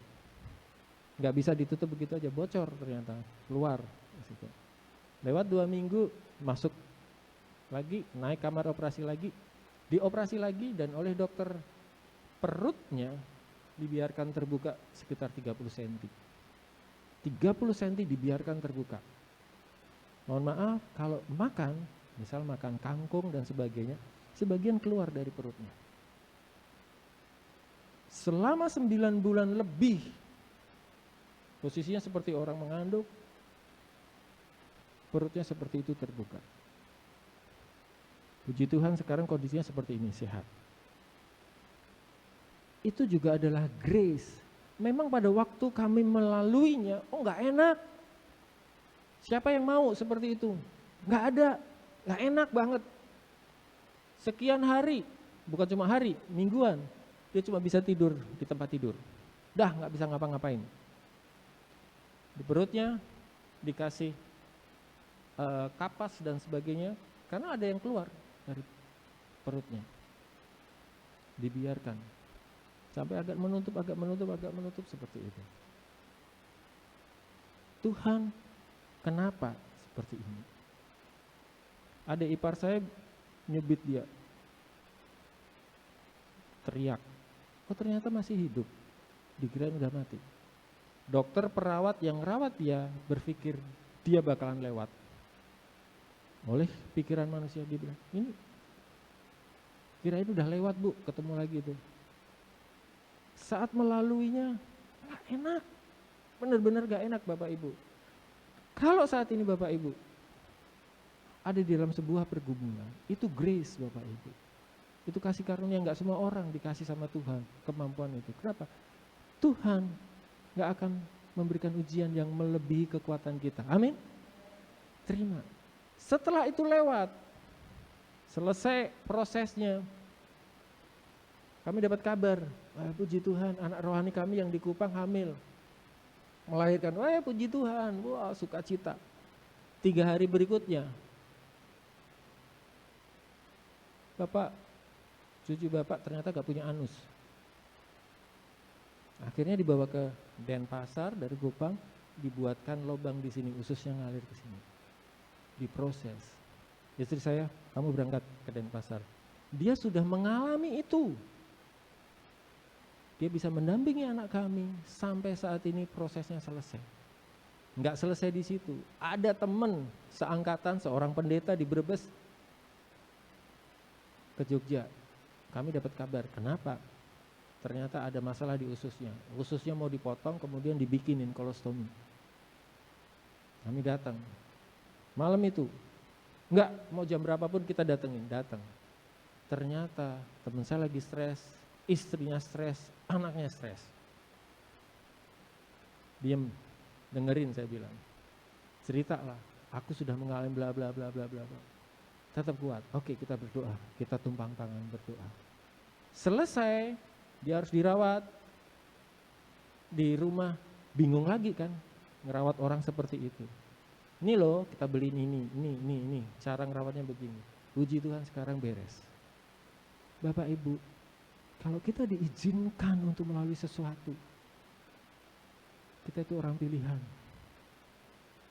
Nggak bisa ditutup begitu aja, bocor ternyata, keluar. Lewat 2 minggu, masuk lagi, naik kamar operasi lagi, dioperasi lagi, dan oleh dokter perutnya dibiarkan terbuka sekitar 30 cm. 30 cm dibiarkan terbuka. Mohon maaf, kalau makan, misal makan kangkung dan sebagainya, sebagian keluar dari perutnya. Selama 9 bulan lebih, posisinya seperti orang mengandung, perutnya seperti itu terbuka. Puji Tuhan sekarang kondisinya seperti ini, sehat. Itu juga adalah grace. Memang pada waktu kami melaluinya, nggak enak. Siapa yang mau seperti itu? Nggak ada, nggak enak banget. Sekian hari, bukan cuma hari, mingguan, dia cuma bisa tidur di tempat tidur. Dah nggak bisa ngapa-ngapain. Di perutnya dikasih kapas dan sebagainya, karena ada yang keluar dari perutnya. Dibiarkan sampai agak menutup seperti itu. Tuhan, kenapa seperti ini? Ada ipar saya nyebit dia, teriak, ternyata masih hidup, dikirain udah mati. Dokter perawat yang rawat dia berpikir dia bakalan lewat. Oleh pikiran manusia dia bilang, ini kirain udah lewat Bu, ketemu lagi itu. Saat melaluinya gak enak, benar-benar gak enak Bapak Ibu. Kalau saat ini Bapak Ibu ada di dalam sebuah pergumulan, itu grace Bapak Ibu. Itu kasih karunia, gak semua orang dikasih sama Tuhan kemampuan itu. Kenapa? Tuhan gak akan memberikan ujian yang melebihi kekuatan kita. Amin. Terima. Setelah itu lewat, selesai prosesnya, kami dapat kabar, puji Tuhan, anak rohani kami yang di Kupang hamil, melahirkan. Puji Tuhan, wah, sukacita. 3 hari berikutnya, Bapak, cucu Bapak ternyata gak punya anus. Akhirnya dibawa ke Denpasar dari Kupang, dibuatkan lubang di sini, ususnya ngalir ke sini. Diproses. Istri saya, kamu berangkat ke Denpasar. Dia sudah mengalami itu. Dia bisa mendampingi anak kami sampai saat ini prosesnya selesai. Enggak selesai di situ. Ada teman seangkatan seorang pendeta di Brebes ke Jogja. Kami dapat kabar, kenapa? Ternyata ada masalah di ususnya. Ususnya mau dipotong, kemudian dibikinin kolostomi. Kami datang. Malam itu, enggak, mau jam berapapun kita datang. Ternyata teman saya lagi stres, istrinya stres, anaknya stres. Diam, dengerin saya bilang. Ceritalah, aku sudah mengalami bla bla bla bla bla. Tetap kuat. Oke, kita berdoa, kita tumpang tangan berdoa. Selesai, dia harus dirawat di rumah, bingung lagi kan ngerawat orang seperti itu. Ini loh, kita beliin ini, cara ngerawatnya begini. Puji Tuhan sekarang beres. Bapak Ibu, kalau kita diizinkan untuk melalui sesuatu, kita itu orang pilihan.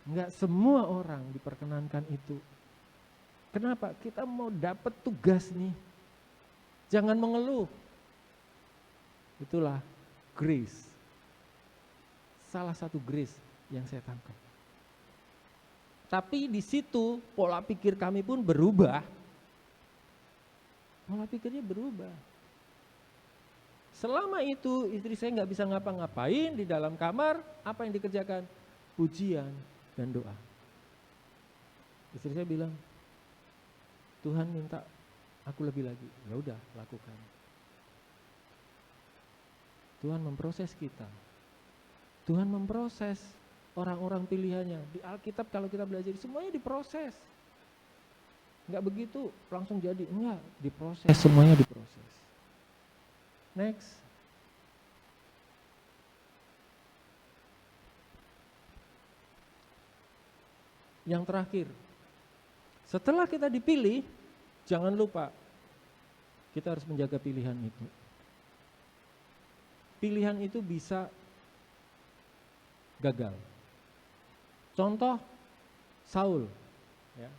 Enggak semua orang diperkenankan itu. Kenapa? Kita mau dapat tugas nih. Jangan mengeluh. Itulah grace. Salah satu grace yang saya tangkap. Tapi di situ pola pikir kami pun berubah. Pola pikirnya berubah. Selama itu istri saya nggak bisa ngapa-ngapain di dalam kamar, apa yang dikerjakan? Pujian dan doa. Istri saya bilang, Tuhan minta aku lebih lagi. Ya udah, lakukan. Tuhan memproses kita. Tuhan memproses orang-orang pilihannya. Di Alkitab kalau kita belajar semuanya diproses. Enggak begitu langsung jadi, enggak, diproses, semuanya diproses. Next. Yang terakhir, setelah kita dipilih, jangan lupa kita harus menjaga pilihan itu. Pilihan itu bisa gagal. Contoh Saul, ya.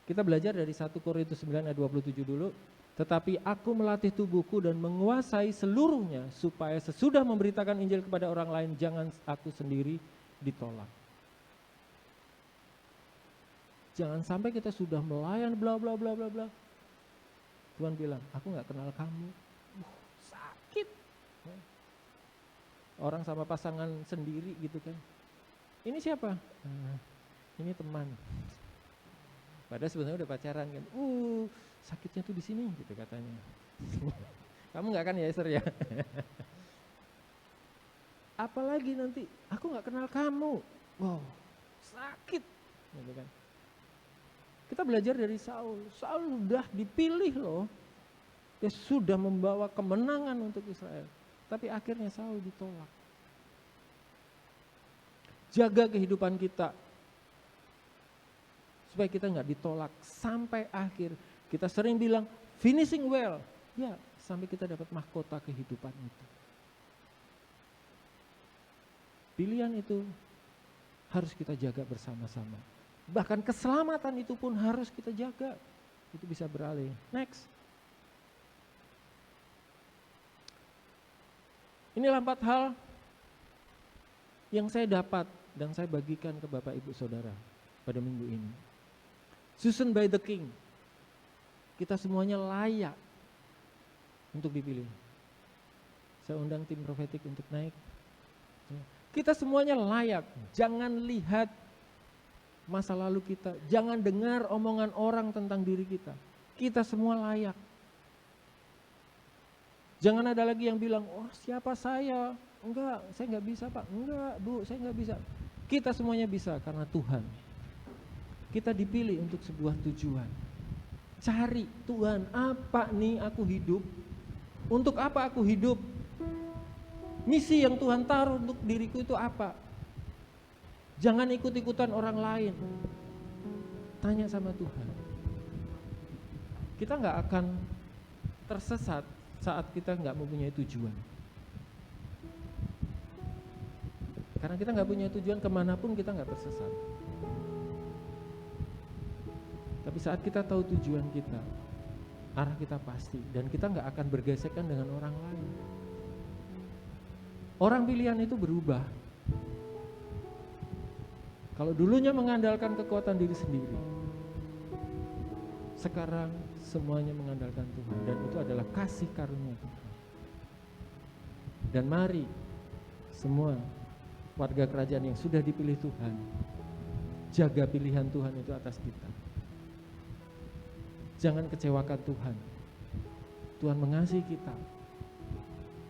Kita belajar dari 1 Korintus 9 ayat 27 dulu. Tetapi aku melatih tubuhku dan menguasai seluruhnya supaya sesudah memberitakan Injil kepada orang lain jangan aku sendiri ditolak. Jangan sampai kita sudah melayan bla bla bla bla bla. Tuhan bilang, aku nggak kenal kamu. Sakit. Orang sama pasangan sendiri gitu kan. Ini siapa? Ini teman. Padahal sebenarnya udah pacaran kan. Sakitnya tuh di sini gitu katanya. Kamu nggak kan ya Esther ya? Apalagi nanti aku nggak kenal kamu. Wow, sakit. Gitu kan. Kita belajar dari Saul. Saul sudah dipilih loh. Dia sudah membawa kemenangan untuk Israel. Tapi akhirnya Saul ditolak. Jaga kehidupan kita. Supaya kita nggak ditolak sampai akhir. Kita sering bilang finishing well. Ya, sampai kita dapat mahkota kehidupan itu. Pilihan itu harus kita jaga bersama-sama. Bahkan keselamatan itu pun harus kita jaga. Itu bisa beralih. Next. Inilah 4 hal yang saya dapat dan saya bagikan ke Bapak Ibu Saudara pada minggu ini. Chosen by the King. Kita semuanya layak untuk dipilih. Saya undang tim profetik untuk naik. Kita semuanya layak. Jangan lihat masa lalu kita. Jangan dengar omongan orang tentang diri kita. Kita semua layak. Jangan ada lagi yang bilang, oh siapa saya? Enggak, saya enggak bisa Pak. Enggak Bu, saya enggak bisa. Kita semuanya bisa karena Tuhan. Kita dipilih untuk sebuah tujuan. Cari Tuhan, apa nih aku hidup? Untuk apa aku hidup? Misi yang Tuhan taruh untuk diriku itu apa? Jangan ikut-ikutan orang lain. Tanya sama Tuhan. Kita nggak akan tersesat saat kita nggak mempunyai tujuan. Karena kita nggak punya tujuan, kemanapun kita nggak tersesat. Tapi saat kita tahu tujuan kita, arah kita pasti, dan kita nggak akan bergesekan dengan orang lain. Orang pilihan itu berubah. Kalau dulunya mengandalkan kekuatan diri sendiri, sekarang semuanya mengandalkan Tuhan, dan itu adalah kasih karunia Tuhan. Dan mari semua warga kerajaan yang sudah dipilih Tuhan, jaga pilihan Tuhan itu atas kita. Jangan kecewakan Tuhan. Tuhan mengasihi kita.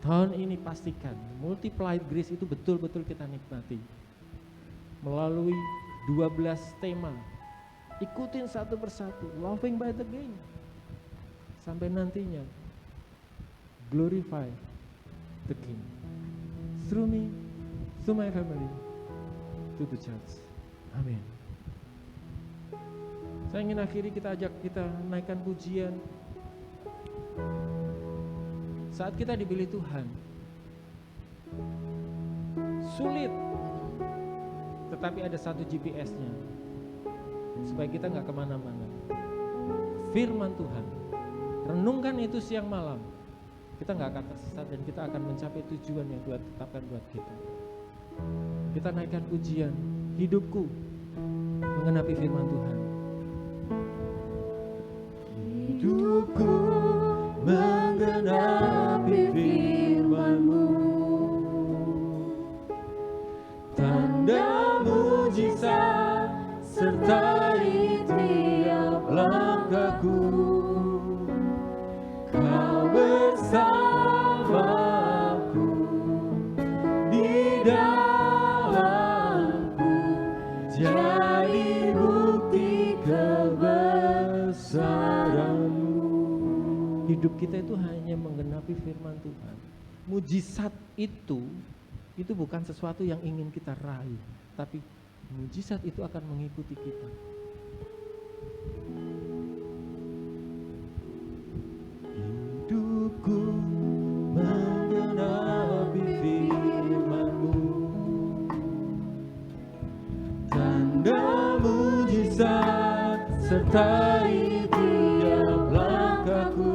Tahun ini pastikan multiplied grace itu betul-betul kita nikmati melalui 12 tema. Ikutin satu persatu, loving by the game, sampai nantinya glorify the King through me, through my family, to the church. Amin. Saya ingin akhiri, kita naikkan pujian. Saat kita dipilih Tuhan, sulit, tetapi ada satu GPS-nya, supaya kita nggak kemana-mana. Firman Tuhan, renungkan itu siang malam. Kita nggak akan tersesat dan kita akan mencapai tujuan yang Tuhan tetapkan buat kita. Kita naikkan pujian, hidupku mengenapi firman Tuhan. Hidupku menggenapi firman-Mu, tanda mujizat sertai tiap langkahku. Kau bersamaku di dalamku, jadi bukti kebesaran-Mu. Hidup kita itu hanya menggenapi firman Tuhan. Mujizat itu bukan sesuatu yang ingin kita raih, tapi mujizat itu akan mengikuti kita. Hidupku menggenapi firman-Mu, tanda mujizat sertai tiap langkahku.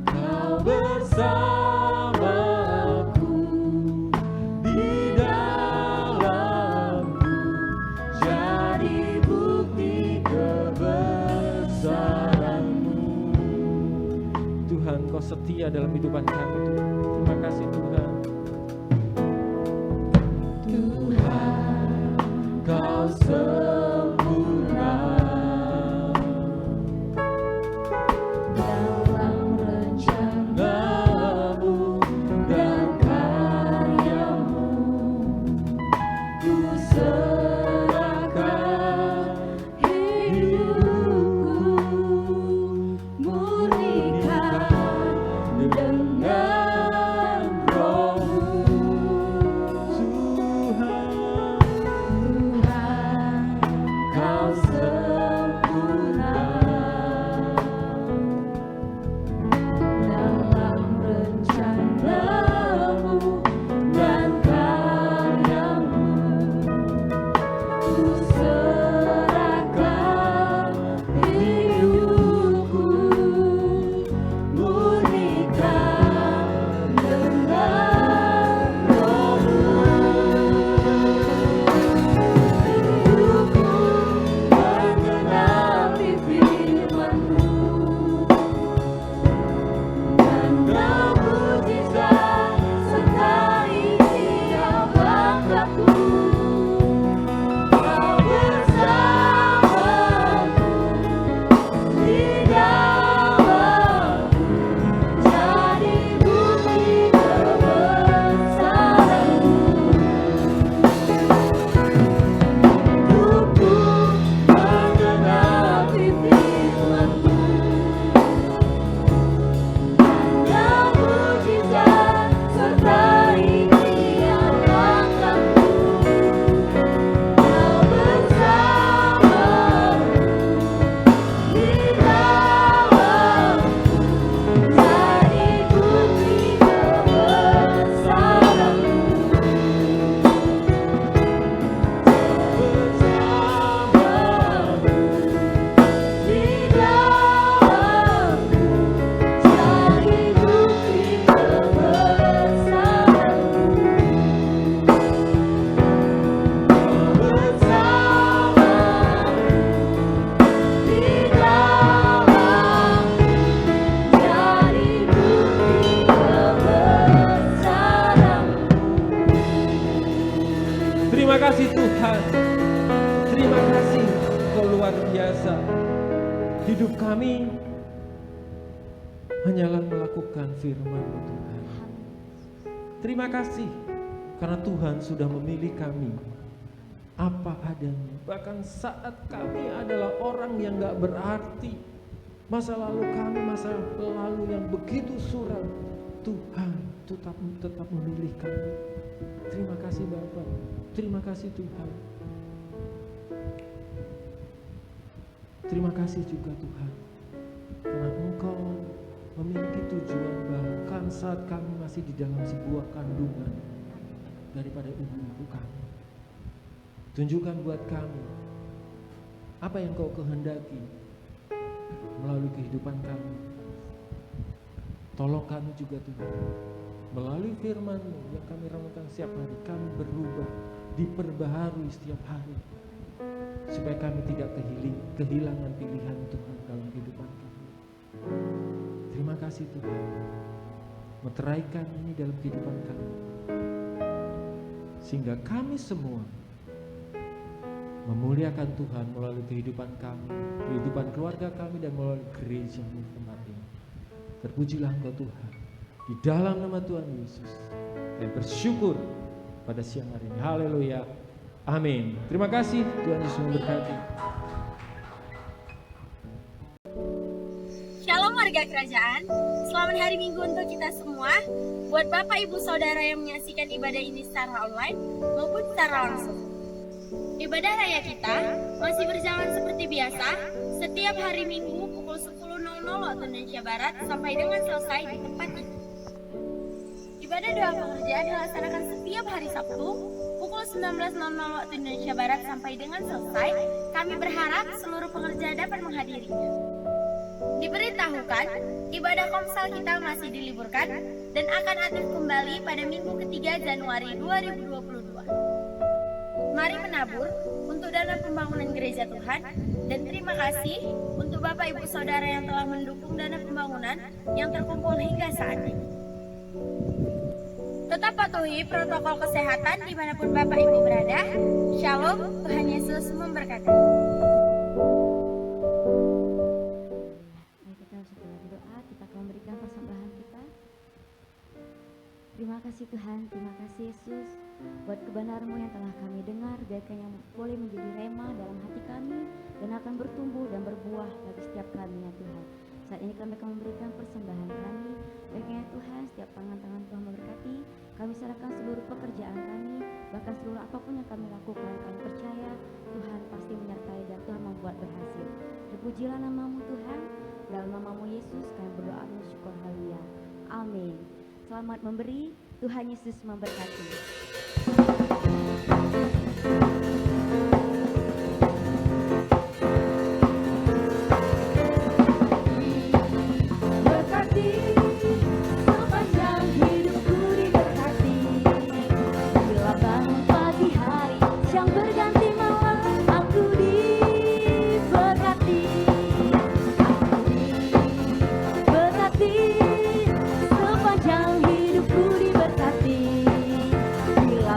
Kau bersamaku di dalamku, jadi bukti kebesaran-Mu. Tuhan, Kau setia dalam kehidupan kami. Terima kasih Tuhan. Tuhan, Kau sempurna dalam rencana-Mu dan karya-Mu. Ku serahkan hidupku, murnikan dengan kami hanyalah melakukan firman-Mu Tuhan. Terima kasih karena Tuhan sudah memilih kami apa adanya. Bahkan saat kami adalah orang yang gak berarti, masa lalu kami masa lalu yang begitu suram, Tuhan tetap memilih kami. Terima kasih Bapa, terima kasih Tuhan. Terima kasih juga Tuhan, karena Engkau memiliki tujuan bahkan saat kami masih di dalam sebuah kandungan daripada ibu-ibu kami. Tunjukkan buat kami apa yang Kau kehendaki melalui kehidupan kami. Tolong kami juga Tuhan, melalui firman-Mu yang kami renungkan setiap hari, kami berubah, diperbaharui setiap hari, supaya kami tidak kehilangan pilihan Tuhan dalam kehidupan kami. Terima kasih Tuhan, meteraikan ini dalam kehidupan kami, sehingga kami semua memuliakan Tuhan melalui kehidupan kami, kehidupan keluarga kami, dan melalui gereja-Mu tempat ini. Terpujilah Engkau Tuhan, di dalam nama Tuhan Yesus, dan bersyukur pada siang hari ini. Haleluya, amin. Terima kasih, Tuhan Yesus memberkati. Shalom warga kerajaan, selamat hari Minggu untuk kita semua. Buat Bapak Ibu Saudara yang menyaksikan ibadah ini secara online maupun secara langsung. Ibadah raya kita masih berjalan seperti biasa setiap hari Minggu pukul 10.00 waktu Indonesia Barat sampai dengan selesai di tempat ini. Ibadah doa pengerjaan dilaksanakan setiap hari Sabtu pukul 19.00 waktu Indonesia Barat sampai dengan selesai. Kami berharap seluruh pengerja dapat menghadirinya. Diberitahukan, ibadah komsel kita masih diliburkan dan akan aktif kembali pada Minggu ketiga Januari 2022. Mari menabur untuk dana pembangunan gereja Tuhan, dan terima kasih untuk Bapak Ibu Saudara yang telah mendukung dana pembangunan yang terkumpul hingga saat ini. Tetap patuhi protokol kesehatan dimanapun Bapak Ibu berada. Shalom, Tuhan Yesus memberkati. Terima kasih Tuhan, terima kasih Yesus buat kebenaran-Mu yang telah kami dengar, biarkan yang boleh menjadi rema dalam hati kami dan akan bertumbuh dan berbuah bagi setiap kami ya Tuhan. Saat ini kami akan memberikan persembahan kami, biarkan ya Tuhan setiap tangan-tangan Tuhan memberkati, kami serahkan seluruh pekerjaan kami, bahkan seluruh apapun yang kami lakukan, kami percaya Tuhan pasti menyertai dan Tuhan membuat berhasil. Terpujilah nama-Mu Tuhan, dalam nama-Mu Yesus kami berdoa dan syukur, haleluya, amin. Selamat memberi, Tuhan Yesus memberkati. Berkati sepanjang hidupku diberkati. Bila bangun pagi hari, siang berganti malam, aku diberkati. Aku diberkati. Sepanjang hidupku diberkati. Bila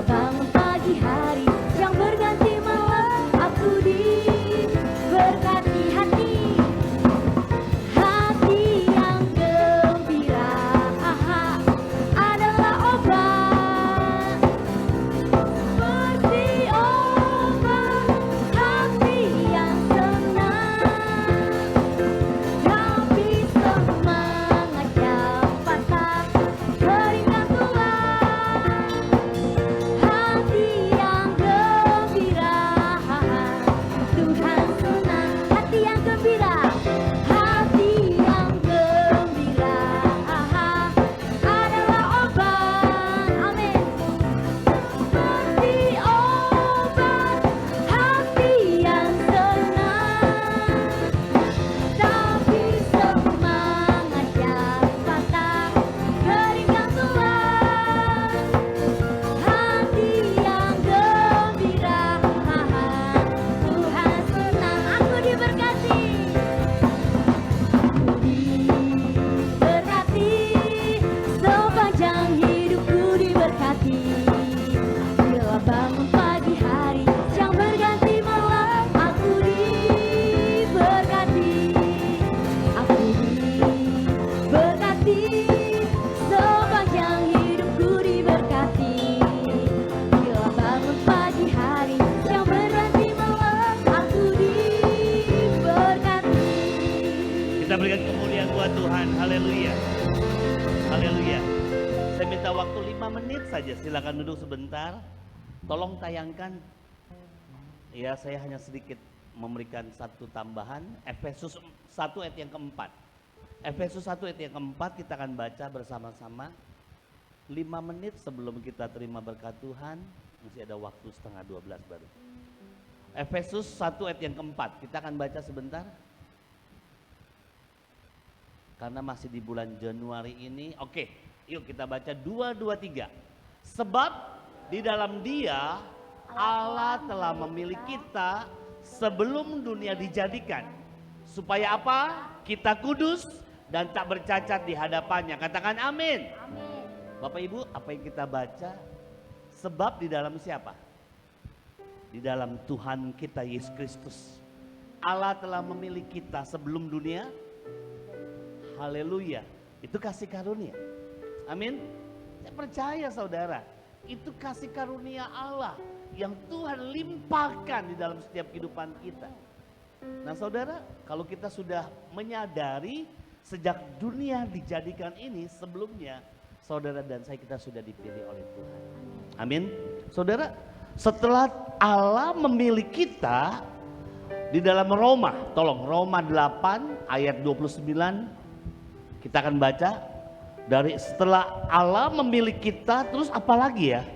saja, silakan duduk sebentar. Tolong tayangkan. Ya, saya hanya sedikit memberikan satu tambahan. Efesus 1 ayat yang keempat. Efesus 1 ayat yang keempat kita akan baca bersama-sama. 5 menit sebelum kita terima berkat Tuhan, masih ada waktu setengah 12 baru. Efesus 1 ayat yang keempat, kita akan baca sebentar. Karena masih di bulan Januari ini, oke, yuk kita baca 2, 2, 3. Sebab di dalam Dia Allah telah memilih kita sebelum dunia dijadikan. Supaya apa? Kita kudus dan tak bercacat di hadapannya. Katakan amin. Bapak Ibu, apa yang kita baca? Sebab di dalam siapa? Di dalam Tuhan kita Yesus Kristus. Allah telah memilih kita sebelum dunia. Haleluya. Itu kasih karunia. Amin. Saya percaya saudara, itu kasih karunia Allah yang Tuhan limpahkan di dalam setiap kehidupan kita. Nah saudara, kalau kita sudah menyadari sejak dunia dijadikan ini, sebelumnya saudara dan saya kita sudah dipilih oleh Tuhan. Amin. Saudara, setelah Allah memilih kita di dalam Roma, tolong Roma 8 ayat 29 kita akan baca. Dari setelah Allah memilih kita, terus apa lagi ya?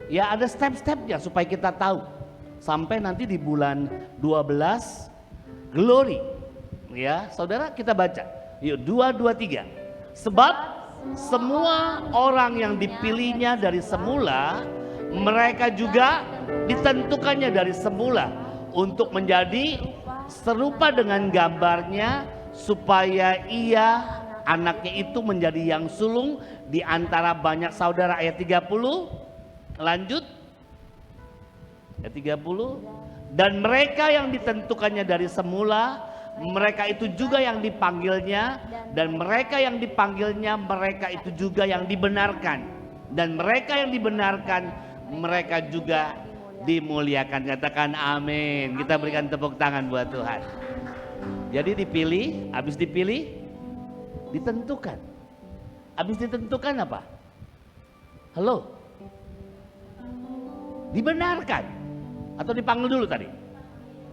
Ya ada step-stepnya supaya kita tahu. Sampai nanti di bulan 12 glory. Ya, saudara kita baca. Yuk 2, 2, 3. Sebab semua orang yang dipilihnya dari semula, mereka juga ditentukannya dari semula untuk menjadi serupa dengan gambarnya, supaya ia anaknya itu menjadi yang sulung di antara banyak saudara. Ayat 30 lanjut. Ayat 30. Dan mereka yang ditentukannya dari semula, mereka itu juga yang dipanggilnya. Dan mereka yang dipanggilnya, mereka itu juga yang dibenarkan. Dan mereka yang dibenarkan, mereka juga dimuliakan. Katakan amin. Kita berikan tepuk tangan buat Tuhan. Jadi dipilih, habis dipilih ditentukan. Habis ditentukan apa? Halo? Dibenarkan atau dipanggil dulu tadi?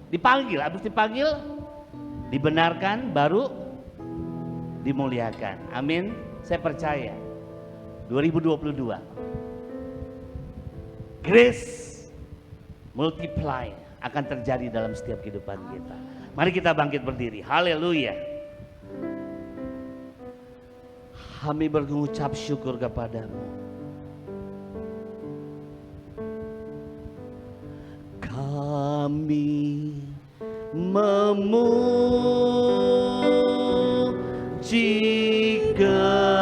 Dipanggil, habis dipanggil dibenarkan, baru dimuliakan. Amin. Saya percaya 2022 grace multiply akan terjadi dalam setiap kehidupan kita. Mari kita bangkit berdiri. Haleluya. Kami mengucap syukur kepadamu. Kami memuji kebesaran-Mu.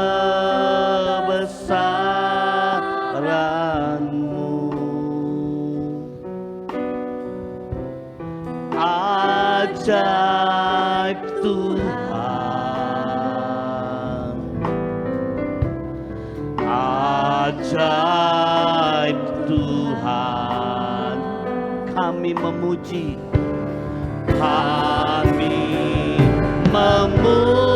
Ajaib Tuhan, ajaib Tuhan. Kami memuji, kami memuji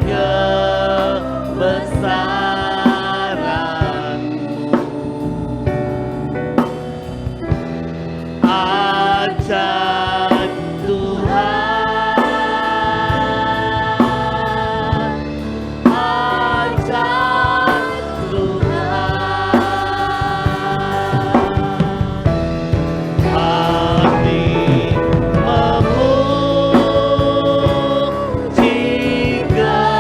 kebesaran-Mu. Ajaib Tuhan, ajaib Tuhan. Kami memuji kebesaran-Mu.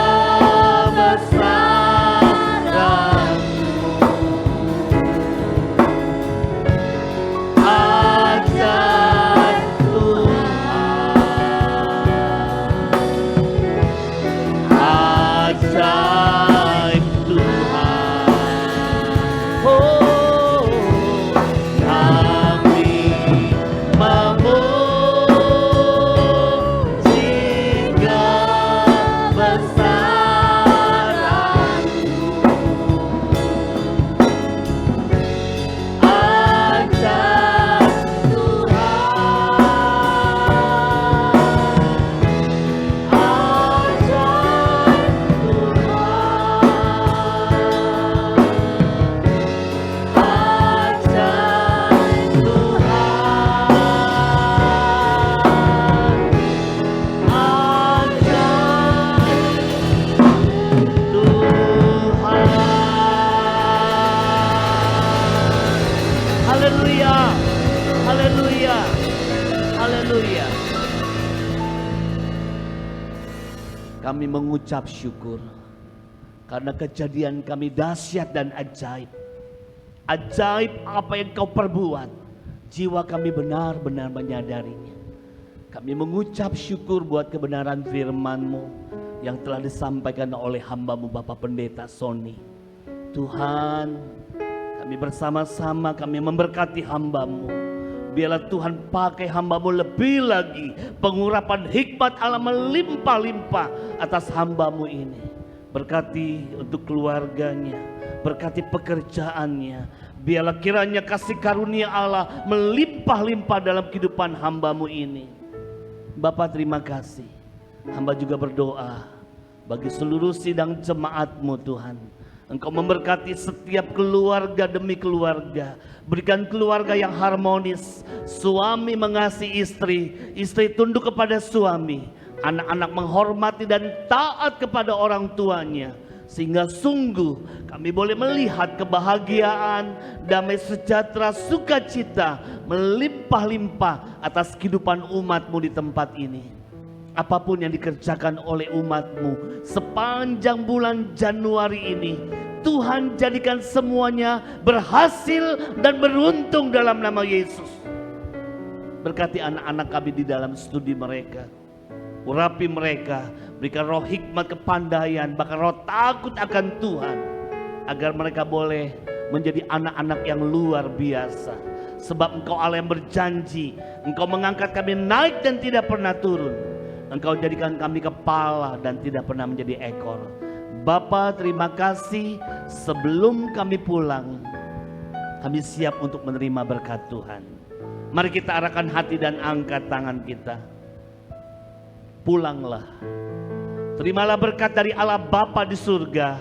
Kami mengucap syukur karena kejadian kami dahsyat dan ajaib. Ajaib apa yang kau perbuat, jiwa kami benar-benar menyadarinya. Kami mengucap syukur buat kebenaran firman-Mu yang telah disampaikan oleh hamba-Mu Bapak Pendeta Sony. Tuhan, kami bersama-sama kami memberkati hamba-Mu. Biarlah Tuhan pakai hamba-Mu lebih lagi. Pengurapan hikmat Allah melimpah-limpah atas hamba-Mu ini. Berkati untuk keluarganya, berkati pekerjaannya. Biarlah kiranya kasih karunia Allah melimpah-limpah dalam kehidupan hamba-Mu ini. Bapak terima kasih. Hamba juga berdoa bagi seluruh sidang jemaat-Mu Tuhan. Engkau memberkati setiap keluarga demi keluarga. Berikan keluarga yang harmonis. Suami mengasihi istri, istri tunduk kepada suami. Anak-anak menghormati dan taat kepada orang tuanya. Sehingga sungguh kami boleh melihat kebahagiaan, damai sejahtera, sukacita melimpah-limpah atas kehidupan umat-Mu di tempat ini. Apapun yang dikerjakan oleh umat-Mu sepanjang bulan Januari ini, Tuhan jadikan semuanya berhasil dan beruntung dalam nama Yesus. Berkati anak-anak kami di dalam studi mereka. Urapi mereka, berikan roh hikmat, kepandaian, bahkan roh takut akan Tuhan. Agar mereka boleh menjadi anak-anak yang luar biasa. Sebab Engkau Allah yang berjanji, Engkau mengangkat kami naik dan tidak pernah turun. Engkau jadikan kami kepala dan tidak pernah menjadi ekor. Bapa terima kasih, sebelum kami pulang, kami siap untuk menerima berkat Tuhan. Mari kita arahkan hati dan angkat tangan kita. Pulanglah, terimalah berkat dari Allah Bapa di surga,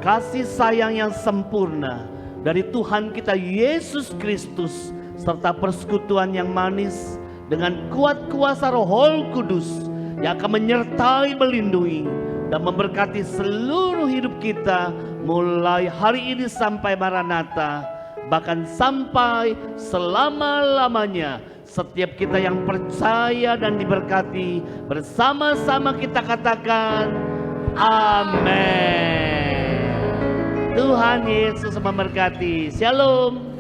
kasih sayang yang sempurna dari Tuhan kita Yesus Kristus, serta persekutuan yang manis dengan kuat kuasa Roh Kudus yang akan menyertai, melindungi dan memberkati seluruh hidup kita mulai hari ini sampai Maranatha, bahkan sampai selama-lamanya. Setiap kita yang percaya dan diberkati, bersama-sama kita katakan amin. Tuhan Yesus memberkati. Shalom.